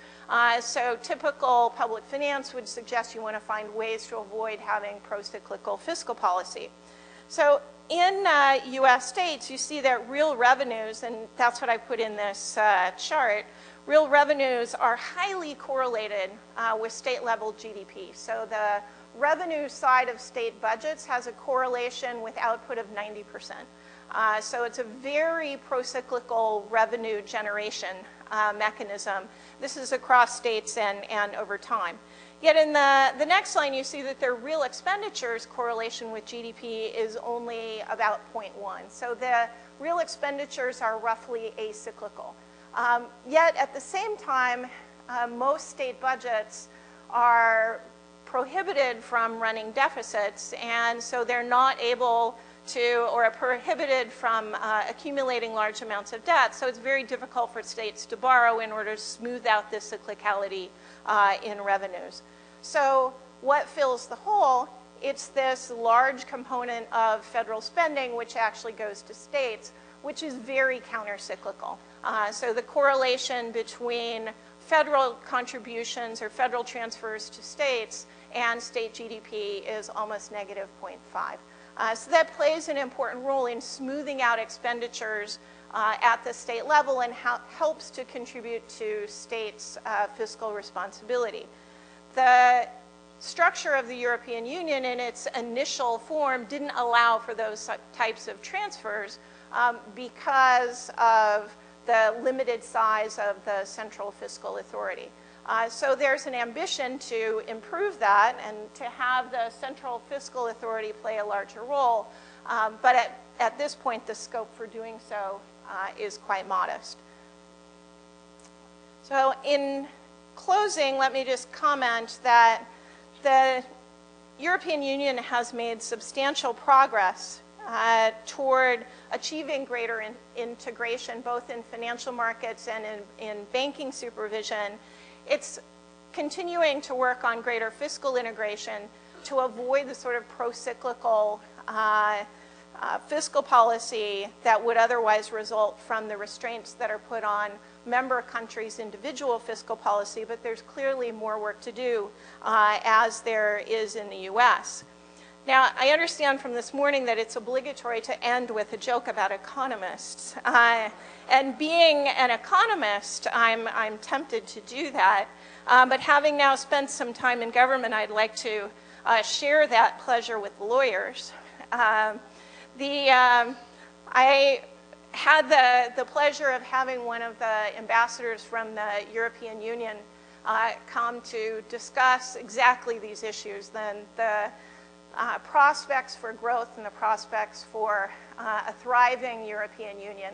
So typical public finance would suggest you want to find ways to avoid having pro-cyclical fiscal policy. So in US states, you see that real revenues, and that's what I put in this chart, real revenues are highly correlated with state-level GDP. So the revenue side of state budgets has a correlation with output of 90%. So it's a very pro-cyclical revenue generation mechanism. This is across states and over time. Yet in the next line, you see that their real expenditures correlation with GDP is only about 0.1. So the real expenditures are roughly acyclical. Yet at the same time, most state budgets are prohibited from running deficits, and so they're not able to, or are prohibited from accumulating large amounts of debt. So it's very difficult for states to borrow in order to smooth out this cyclicality in revenues. So what fills the hole? It's this large component of federal spending which actually goes to states, which is very counter-cyclical. So the correlation between federal contributions or federal transfers to states and state GDP is almost negative 0.5. So that plays an important role in smoothing out expenditures at the state level and helps to contribute to states' fiscal responsibility. The structure of the European Union in its initial form didn't allow for those types of transfers because of the limited size of the central fiscal authority. So there's an ambition to improve that and to have the central fiscal authority play a larger role, but at this point the scope for doing so is quite modest. So in closing, let me just comment that the European Union has made substantial progress toward achieving greater integration, both in financial markets and in banking supervision. It's continuing to work on greater fiscal integration to avoid the sort of pro-cyclical fiscal policy that would otherwise result from the restraints that are put on member countries' individual fiscal policy, but there's clearly more work to do as there is in the US. Now, I understand from this morning that it's obligatory to end with a joke about economists. And being an economist, I'm tempted to do that. But having now spent some time in government, I'd like to share that pleasure with lawyers. I had the pleasure of having one of the ambassadors from the European Union come to discuss exactly these issues, the prospects for growth and the prospects for a thriving European Union.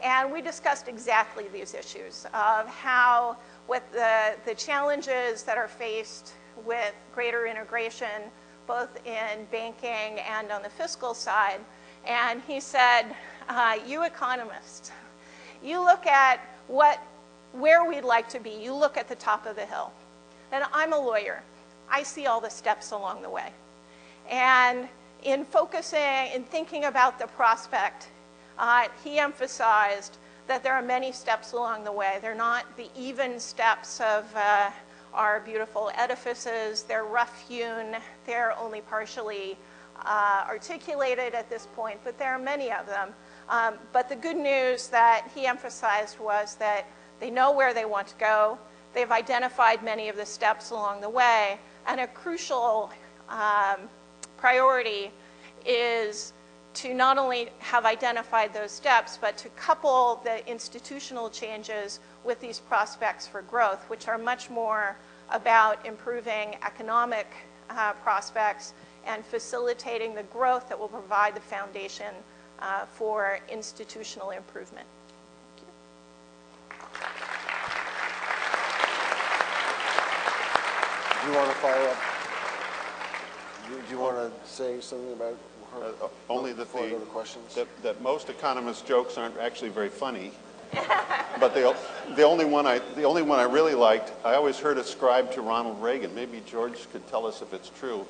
And we discussed exactly these issues of how, with the challenges that are faced with greater integration, both in banking and on the fiscal side. And he said, you economists, you look at where we'd like to be. You look at the top of the hill. And I'm a lawyer. I see all the steps along the way. And in focusing, in thinking about the prospect, he emphasized that there are many steps along the way. They're not the even steps of our beautiful edifices. They're rough-hewn. They're only partially articulated at this point, but there are many of them. But the good news that he emphasized was that they know where they want to go. They've identified many of the steps along the way, and a crucial priority is to not only have identified those steps, but to couple the institutional changes with these prospects for growth, which are much more about improving economic prospects and facilitating the growth that will provide the foundation for institutional improvement. Thank you. Do you want to follow up? Do you want to say something about her? Only that before I go to questions? that most economists' jokes aren't actually very funny. But the only one I really liked, I always heard ascribed to Ronald Reagan. Maybe George could tell us if it's true.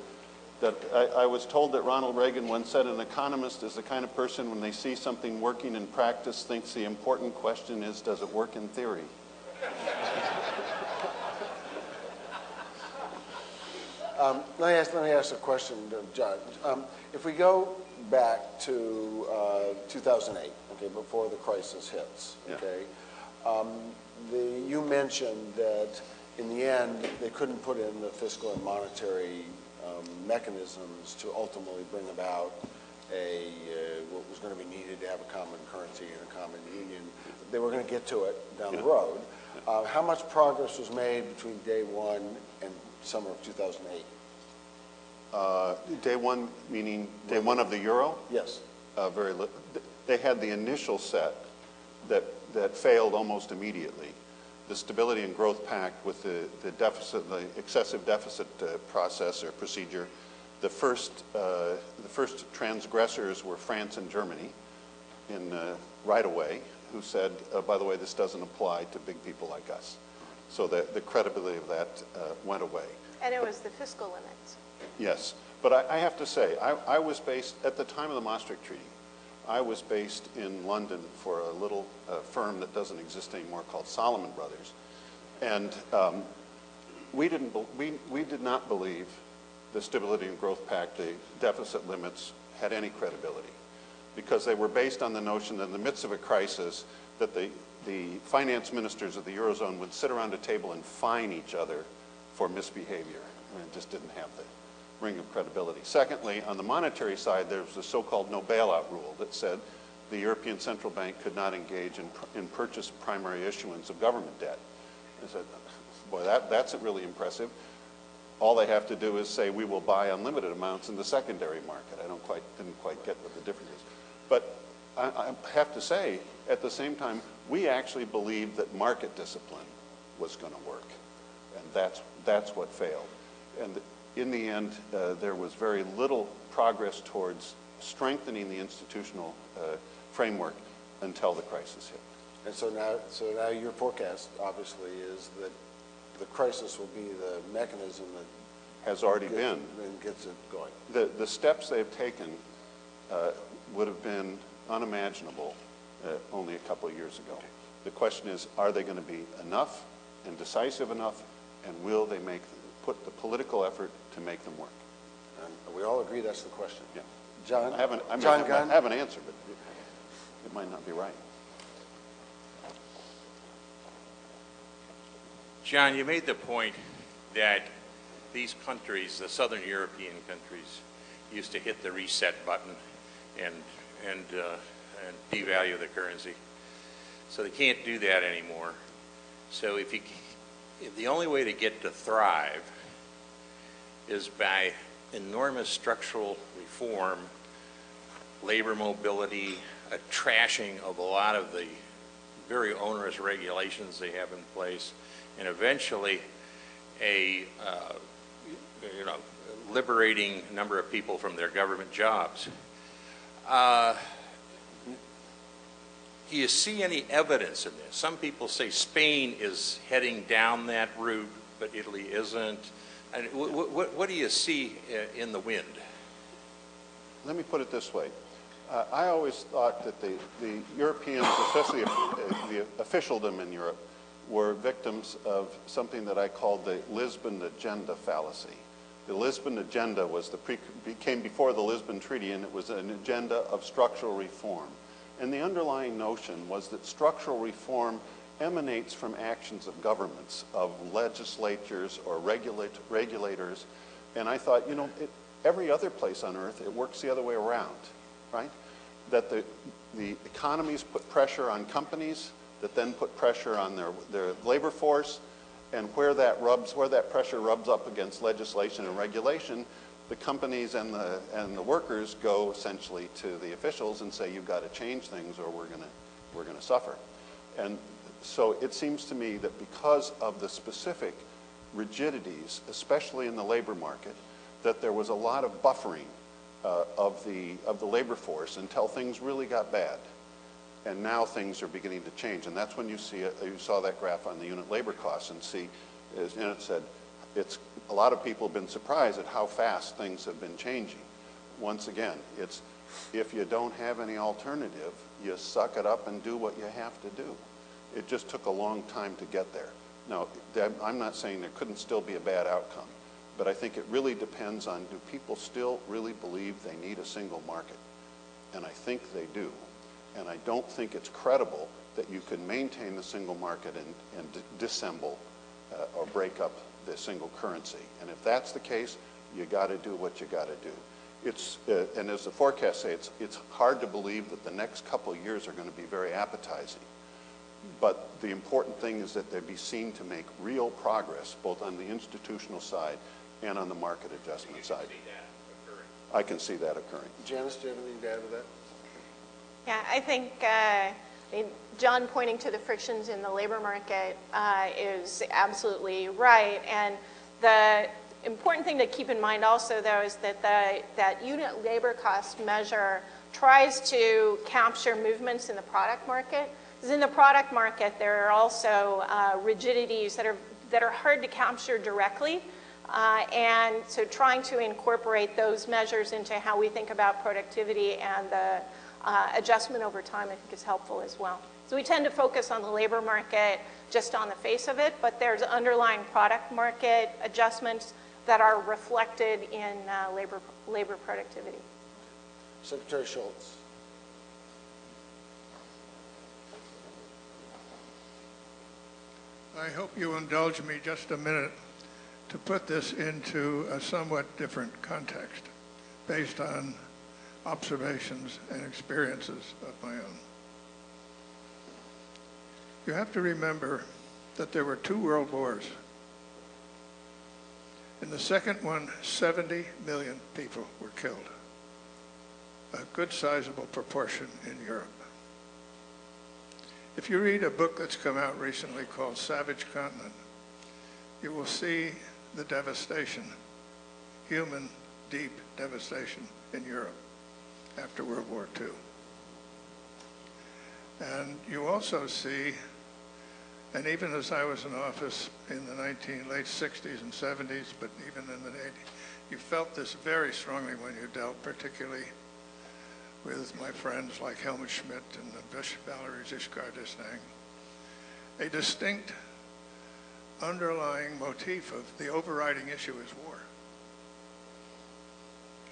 That I was told that Ronald Reagan once said an economist is the kind of person when they see something working in practice thinks the important question is, does it work in theory? Let me ask a question, Judge. If we go back to 2008, okay, before the crisis hits, okay, you mentioned that in the end they couldn't put in the fiscal and monetary mechanisms to ultimately bring about what was going to be needed to have a common currency and a common union. They were going to get to it down the road. How much progress was made between day one and summer of 2008? Day one, meaning day one of the euro? Yes. Very little. They had the initial set that failed almost immediately. The Stability and Growth Pact with the deficit, the excessive deficit process or procedure. The first transgressors were France and Germany right away, who said, by the way, this doesn't apply to big people like us. So the credibility of that went away. And it was the fiscal limits. Yes, but I have to say, I was based, at the time of the Maastricht Treaty, I was based in London for a little firm that doesn't exist anymore called Salomon Brothers. And we did not believe the Stability and Growth Pact, the deficit limits, had any credibility, because they were based on the notion that in the midst of a crisis that the finance ministers of the Eurozone would sit around a table and fine each other for misbehavior. I mean, it just didn't have the ring of credibility. Secondly, on the monetary side, there was the so-called no bailout rule that said the European Central Bank could not engage in purchase of primary issuance of government debt. I said, boy, that's really impressive. All they have to do is say, we will buy unlimited amounts in the secondary market. I didn't quite get what the difference is. But I have to say, at the same time, we actually believed that market discipline was going to work. And that's what failed. And in the end, there was very little progress towards strengthening the institutional framework until the crisis hit. And so now your forecast, obviously, is that the crisis will be the mechanism that has already been and gets it going. The steps they've taken would have been unimaginable only a couple of years ago. The question is, are they going to be enough and decisive enough, and will they put the political effort to make them work? And we all agree that's the question. Yeah. John? I have an answer, but it might not be right. John, you made the point that these countries, the Southern European countries, used to hit the reset button and devalue the currency. So they can't do that anymore. So if the only way to get to thrive is by enormous structural reform, labor mobility, a trashing of a lot of the very onerous regulations they have in place, and eventually a liberating number of people from their government jobs. Do you see any evidence in this? Some people say Spain is heading down that route, but Italy isn't. And what do you see in the wind? Let me put it this way. I always thought that the Europeans, especially the officialdom in Europe, were victims of something that I called the Lisbon agenda fallacy. The Lisbon agenda came before the Lisbon Treaty, and it was an agenda of structural reform. And the underlying notion was that structural reform emanates from actions of governments, of legislatures or regulators. And I thought, every other place on earth, it works the other way around, right? That the economies put pressure on companies that then put pressure on their labor force, and where that pressure rubs up against legislation and regulation, the companies and the workers go essentially to the officials and say, you've got to change things or we're gonna suffer. And so it seems to me that because of the specific rigidities, especially in the labor market, that there was a lot of buffering of the labor force until things really got bad. And now things are beginning to change, and that's when you saw that graph on the unit labor costs, and see, as Janet said, a lot of people have been surprised at how fast things have been changing. Once again, it's if you don't have any alternative, you suck it up and do what you have to do. It just took a long time to get there. Now, I'm not saying there couldn't still be a bad outcome, but I think it really depends on, do people still really believe they need a single market? And I think they do. And I don't think it's credible that you can maintain the single market and disassemble or break up the single currency. And if that's the case, you got to do what you got to do. And as the forecasts say, it's hard to believe that the next couple of years are going to be very appetizing. But the important thing is that they be seen to make real progress, both on the institutional side and on the market adjustment side. I can see that occurring. Janice, do you have anything to add to that? Yeah, I think John pointing to the frictions in the labor market is absolutely right. And the important thing to keep in mind also, though, is that that unit labor cost measure tries to capture movements in the product market. Because in the product market, there are also rigidities that are hard to capture directly. And so trying to incorporate those measures into how we think about productivity and the adjustment over time, I think, is helpful as well. So we tend to focus on the labor market just on the face of it, but there's underlying product market adjustments that are reflected in labor productivity. Secretary Schultz. I hope you indulge me just a minute to put this into a somewhat different context based on observations and experiences of my own. You have to remember that there were 2 world wars. In the second one, 70 million people were killed, a good sizable proportion in Europe. If you read a book that's come out recently called Savage Continent, you will see the devastation, human, deep devastation in Europe after World War II. And you also see, and even as I was in office in the late 60s and 70s, but even in the 80s, you felt this very strongly when you dealt particularly with my friends like Helmut Schmidt and Valery Giscard d'Estaing, a distinct underlying motif of the overriding issue is war.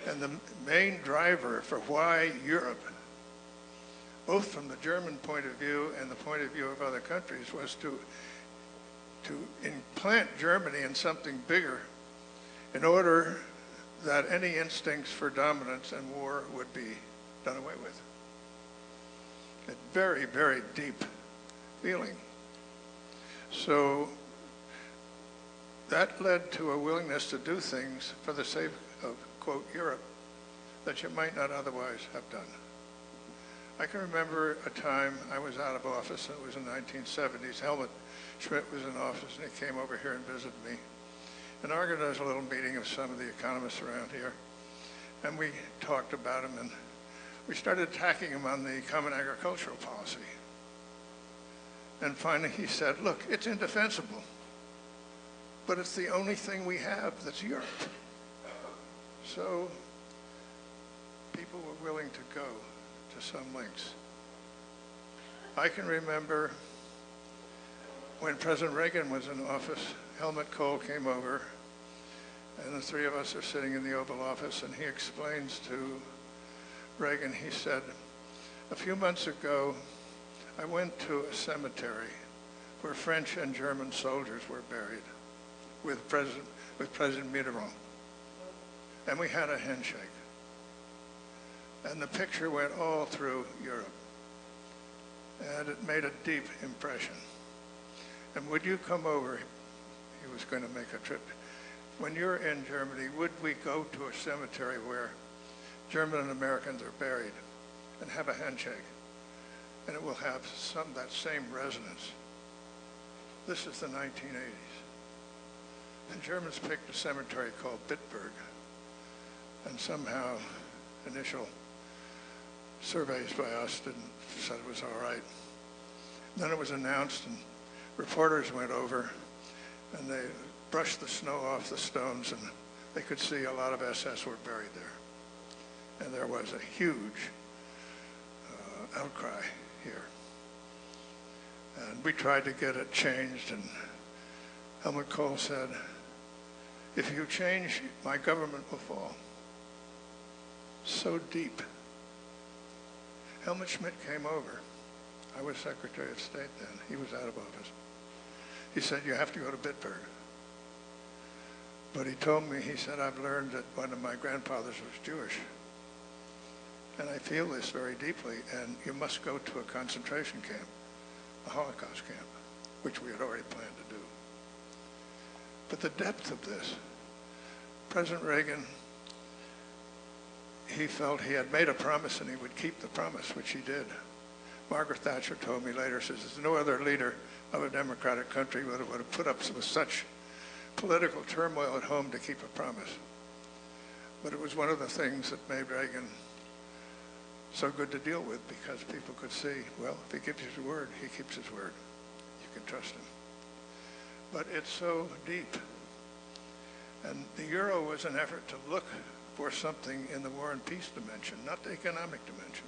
And the main driver for why Europe, both from the German point of view and the point of view of other countries, was to implant Germany in something bigger in order that any instincts for dominance and war would be done away with. A very, very deep feeling. So that led to a willingness to do things for the sake of, quote, Europe, that you might not otherwise have done. I can remember a time I was out of office, and it was in the 1970s. Helmut Schmidt was in office, and he came over here and visited me and organized a little meeting of some of the economists around here. And we talked about him, and we started attacking him on the common agricultural policy. And finally he said, look, it's indefensible, but it's the only thing we have that's Europe. So people were willing to go to some lengths. I can remember when President Reagan was in office, Helmut Kohl came over, and the 3 of us are sitting in the Oval Office, and he explains to Reagan, he said, a few months ago, I went to a cemetery where French and German soldiers were buried with President Mitterrand. And we had a handshake. And the picture went all through Europe. And it made a deep impression. And would you come over? He was going to make a trip. When you're in Germany, would we go to a cemetery where German and Americans are buried and have a handshake? And it will have that same resonance. This is the 1980s. The Germans picked a cemetery called Bitburg, and somehow initial surveys by us said it was all right. Then it was announced, and reporters went over, and they brushed the snow off the stones, and they could see a lot of SS were buried there. And there was a huge outcry here. And we tried to get it changed, and Helmut Kohl said, if you change, my government will fall. So deep. Helmut Schmidt came over. I was Secretary of State then. He was out of office. He said, you have to go to Bitburg. But he told me, he said, I've learned that one of my grandfathers was Jewish. And I feel this very deeply, and you must go to a concentration camp, a Holocaust camp, which we had already planned to do. But the depth of this, President Reagan, he felt he had made a promise and he would keep the promise, which he did. Margaret Thatcher told me later, says, there's no other leader of a democratic country would have put up with such political turmoil at home to keep a promise. But it was one of the things that made Reagan so good to deal with, because people could see, well, if he gives his word, he keeps his word. You can trust him. But it's so deep. And the euro was an effort to look for something in the war and peace dimension, not the economic dimension.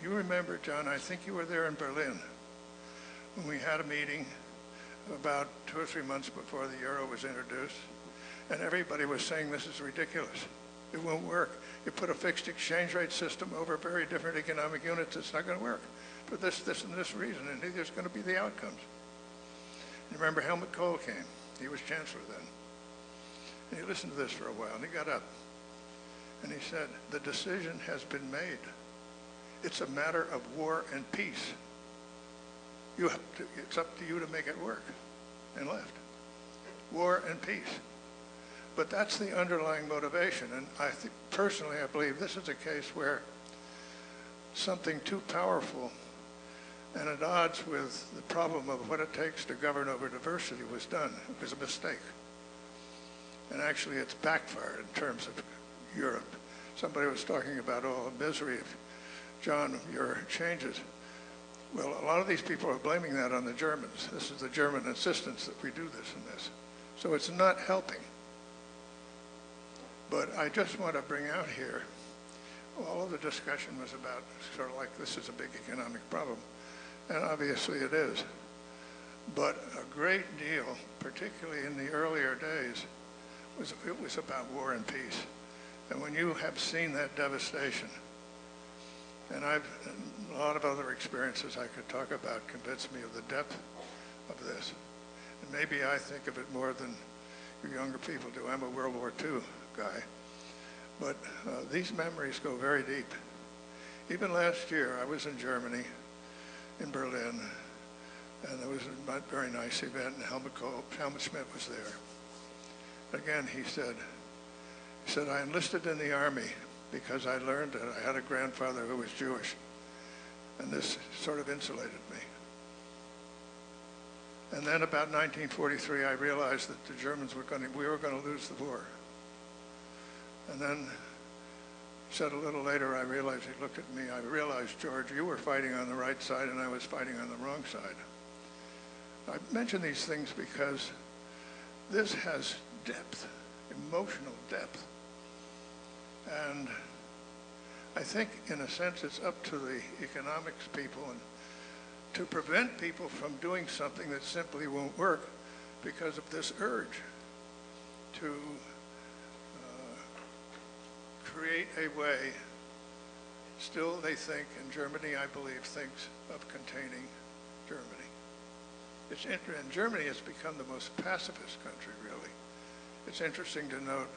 You remember, John, I think you were there in Berlin when we had a meeting about 2 or 3 months before the euro was introduced, and everybody was saying this is ridiculous. It won't work. You put a fixed exchange rate system over very different economic units, it's not going to work for this, and this reason, and neither is going to be the outcomes. You remember Helmut Kohl came. He was chancellor then. And he listened to this for a while, and he got up. And he said, the decision has been made. It's a matter of war and peace. It's up to you to make it work. And left. War and peace. But that's the underlying motivation. And personally, I believe this is a case where something too powerful and at odds with the problem of what it takes to govern over diversity was done. It was a mistake. And actually, it's backfired in terms of Europe. Somebody was talking about all the misery of, John, your changes. Well, a lot of these people are blaming that on the Germans. This is the German insistence that we do this and this. So it's not helping. But I just want to bring out here, all of the discussion was about sort of like this is a big economic problem. And obviously it is. But a great deal, particularly in the earlier days, it was about war and peace. And when you have seen that devastation, and a lot of other experiences I could talk about convinced me of the depth of this. And maybe I think of it more than you younger people do. I'm a World War II guy. But these memories go very deep. Even last year, I was in Germany, in Berlin, and there was a very nice event, and Helmut Schmidt was there. Again, he said, I enlisted in the army because I learned that I had a grandfather who was Jewish, and this sort of insulated me. And then about 1943, I realized that the Germans we were going to lose the war. And then he said a little later, I realized, he looked at me, I realized, George, you were fighting on the right side and I was fighting on the wrong side. I mention these things because this has depth, emotional depth. And I think, in a sense, it's up to the economics people and to prevent people from doing something that simply won't work because of this urge to create a way. Still, they think, and Germany, I believe, thinks of containing Germany. It's interesting, and Germany has become the most pacifist country, really. It's interesting to note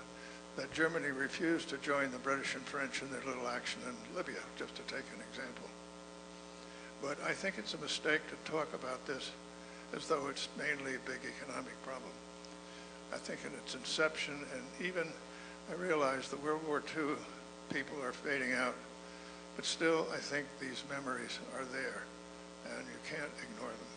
that Germany refused to join the British and French in their little action in Libya, just to take an example. But I think it's a mistake to talk about this as though it's mainly a big economic problem. I think in its inception, and even I realize the World War II people are fading out, but still I think these memories are there, and you can't ignore them.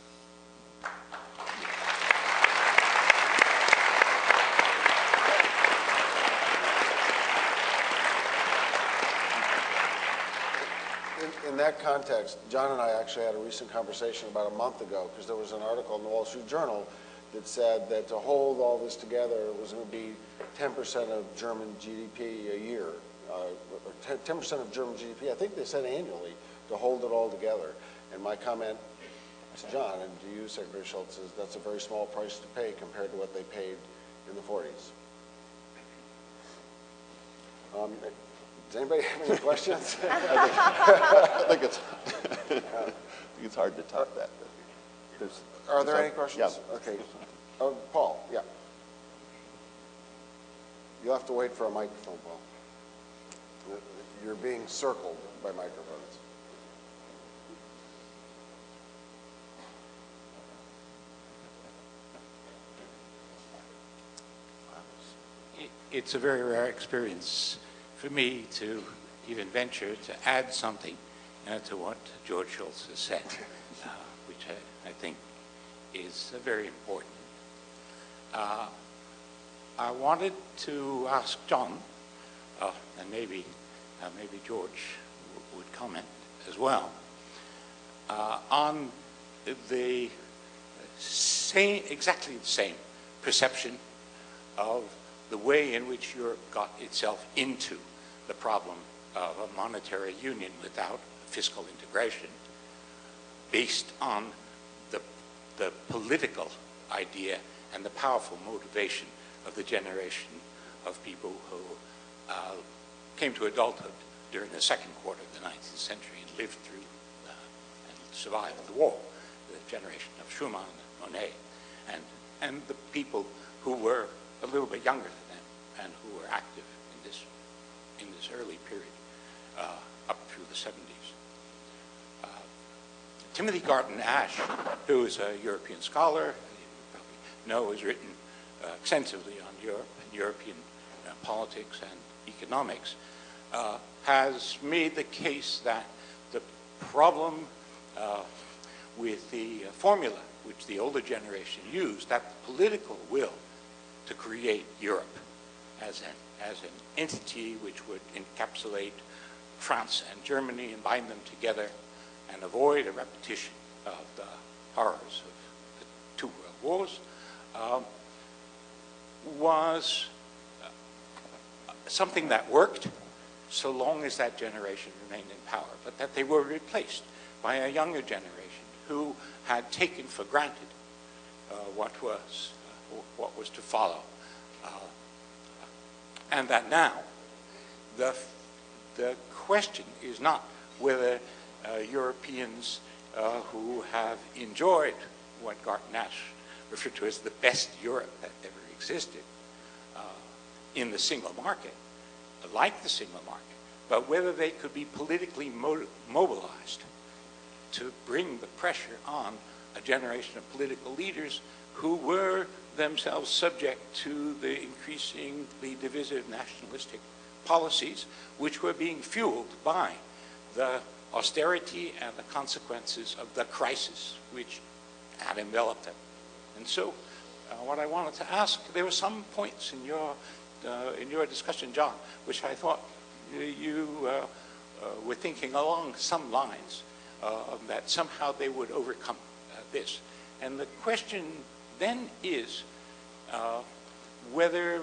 In that context, John and I actually had a recent conversation about a month ago because there was an article in the Wall Street Journal that said that to hold all this together it was going to be 10% of German GDP a year, or 10% of German GDP, I think they said annually, to hold it all together. And my comment to John and to you, Secretary Schultz, is that's a very small price to pay compared to what they paid in the 40s. Does anybody have any questions? I think it's hard to top that. Are there any questions? Yeah. Okay. Oh, Paul, yeah. You'll have to wait for a microphone, Paul. You're being circled by microphones. It's a very rare experience for me to even venture to add something to what George Schultz has said, which I think is very important. I wanted to ask John, and maybe George would comment as well, on the exactly the same perception of the way in which Europe got itself into the problem of a monetary union without fiscal integration, based on the political idea and the powerful motivation of the generation of people who came to adulthood during the second quarter of the 19th century and lived through and survived the war, the generation of Schumann and Monet, and the people who were a little bit younger than them and who were active in this early period up through the 70s. Timothy Garton Ash, who is a European scholar, you probably know, has written extensively on Europe and European politics and economics, has made the case that the problem with the formula which the older generation used, that the political will to create Europe as an entity which would encapsulate France and Germany and bind them together and avoid a repetition of the horrors of the two world wars, was something that worked so long as that generation remained in power, but that they were replaced by a younger generation who had taken for granted what was to follow, and that now the question is not whether Europeans who have enjoyed what Garton Ash referred to as the best Europe that ever existed in the single market, like the single market, but whether they could be politically mobilized to bring the pressure on a generation of political leaders who were themselves subject to the increasingly divisive nationalistic policies which were being fueled by the austerity and the consequences of the crisis which had enveloped them. And so what I wanted to ask, there were some points in your discussion, John, which I thought you were thinking along some lines that somehow they would overcome this. And the question then is whether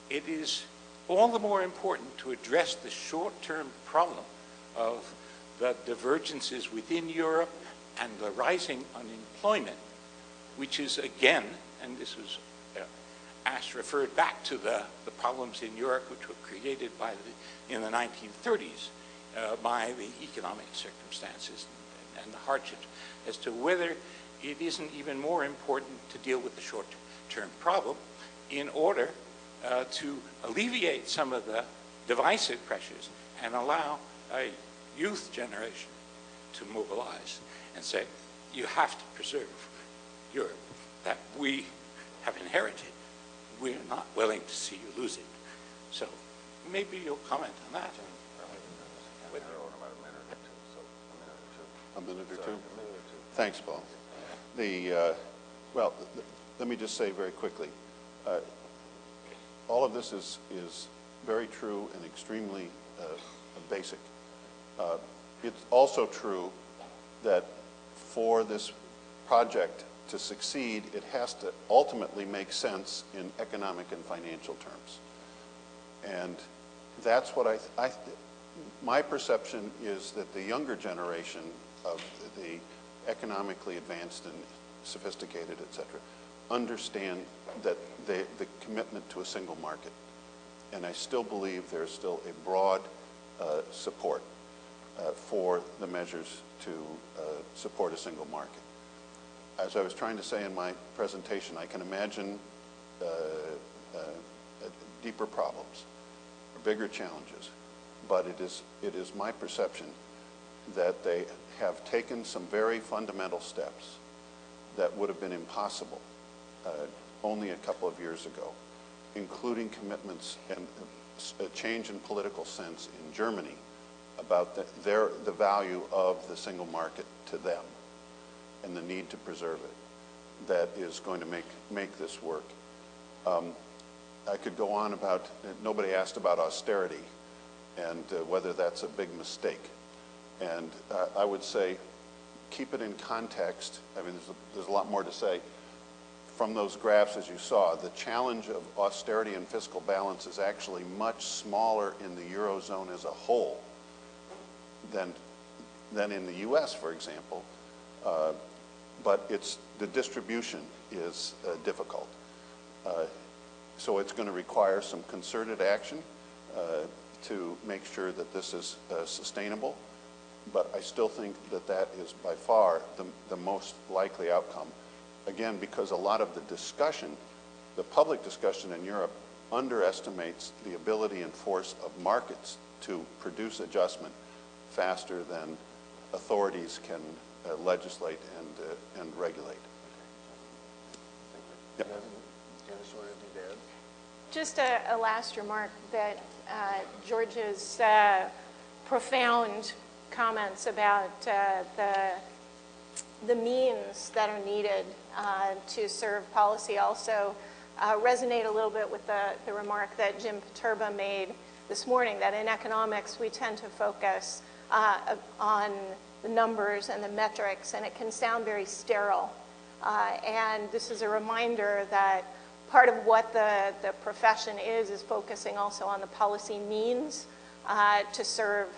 it is all the more important to address the short-term problem of the divergences within Europe and the rising unemployment, which is again, and this was Ash referred back to the problems in Europe which were created in the 1930s by the economic circumstances and the hardships, as to whether it isn't even more important to deal with the short-term problem in order to alleviate some of the divisive pressures and allow a youth generation to mobilize and say, you have to preserve Europe that we have inherited. We're not willing to see you lose it. So maybe you'll comment on that. A minute or two? Thanks, Paul. Well, let me just say very quickly, all of this is very true and extremely basic. It's also true that for this project to succeed, it has to ultimately make sense in economic and financial terms. And that's what my perception is that the younger generation of the economically advanced and sophisticated, et cetera, understand that the commitment to a single market. And I still believe there's still a broad support for the measures to support a single market. As I was trying to say in my presentation, I can imagine deeper problems or bigger challenges, but it is my perception that they have taken some very fundamental steps that would have been impossible only a couple of years ago, including commitments and a change in political sense in Germany about the value of the single market to them and the need to preserve it that is going to make this work. I could go on about, nobody asked about austerity and whether that's a big mistake. And I would say keep it in context. I mean, there's a lot more to say. From those graphs, as you saw, the challenge of austerity and fiscal balance is actually much smaller in the Eurozone as a whole than in the US, for example. But the distribution is difficult. So it's going to require some concerted action to make sure that this is sustainable. But I still think that that is by far the most likely outcome. Again, because a lot of the discussion, the public discussion in Europe, underestimates the ability and force of markets to produce adjustment faster than authorities can legislate and regulate. Yep. Janice, what did you add? Just a last remark that George's profound comments about the means that are needed to serve policy also resonate a little bit with the remark that Jim Paterba made this morning, that in economics we tend to focus on the numbers and the metrics, and it can sound very sterile. And this is a reminder that part of what the profession is focusing also on the policy means to serve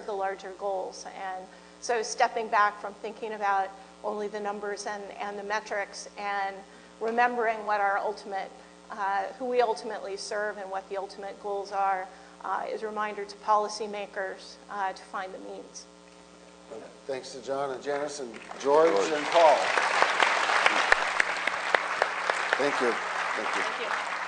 the larger goals. And so stepping back from thinking about only the numbers and the metrics, and remembering what our ultimate, who we ultimately serve and what the ultimate goals are, is a reminder to policymakers to find the means. Thanks to John and Janice and George and Paul. Thank you. Thank you. Thank you.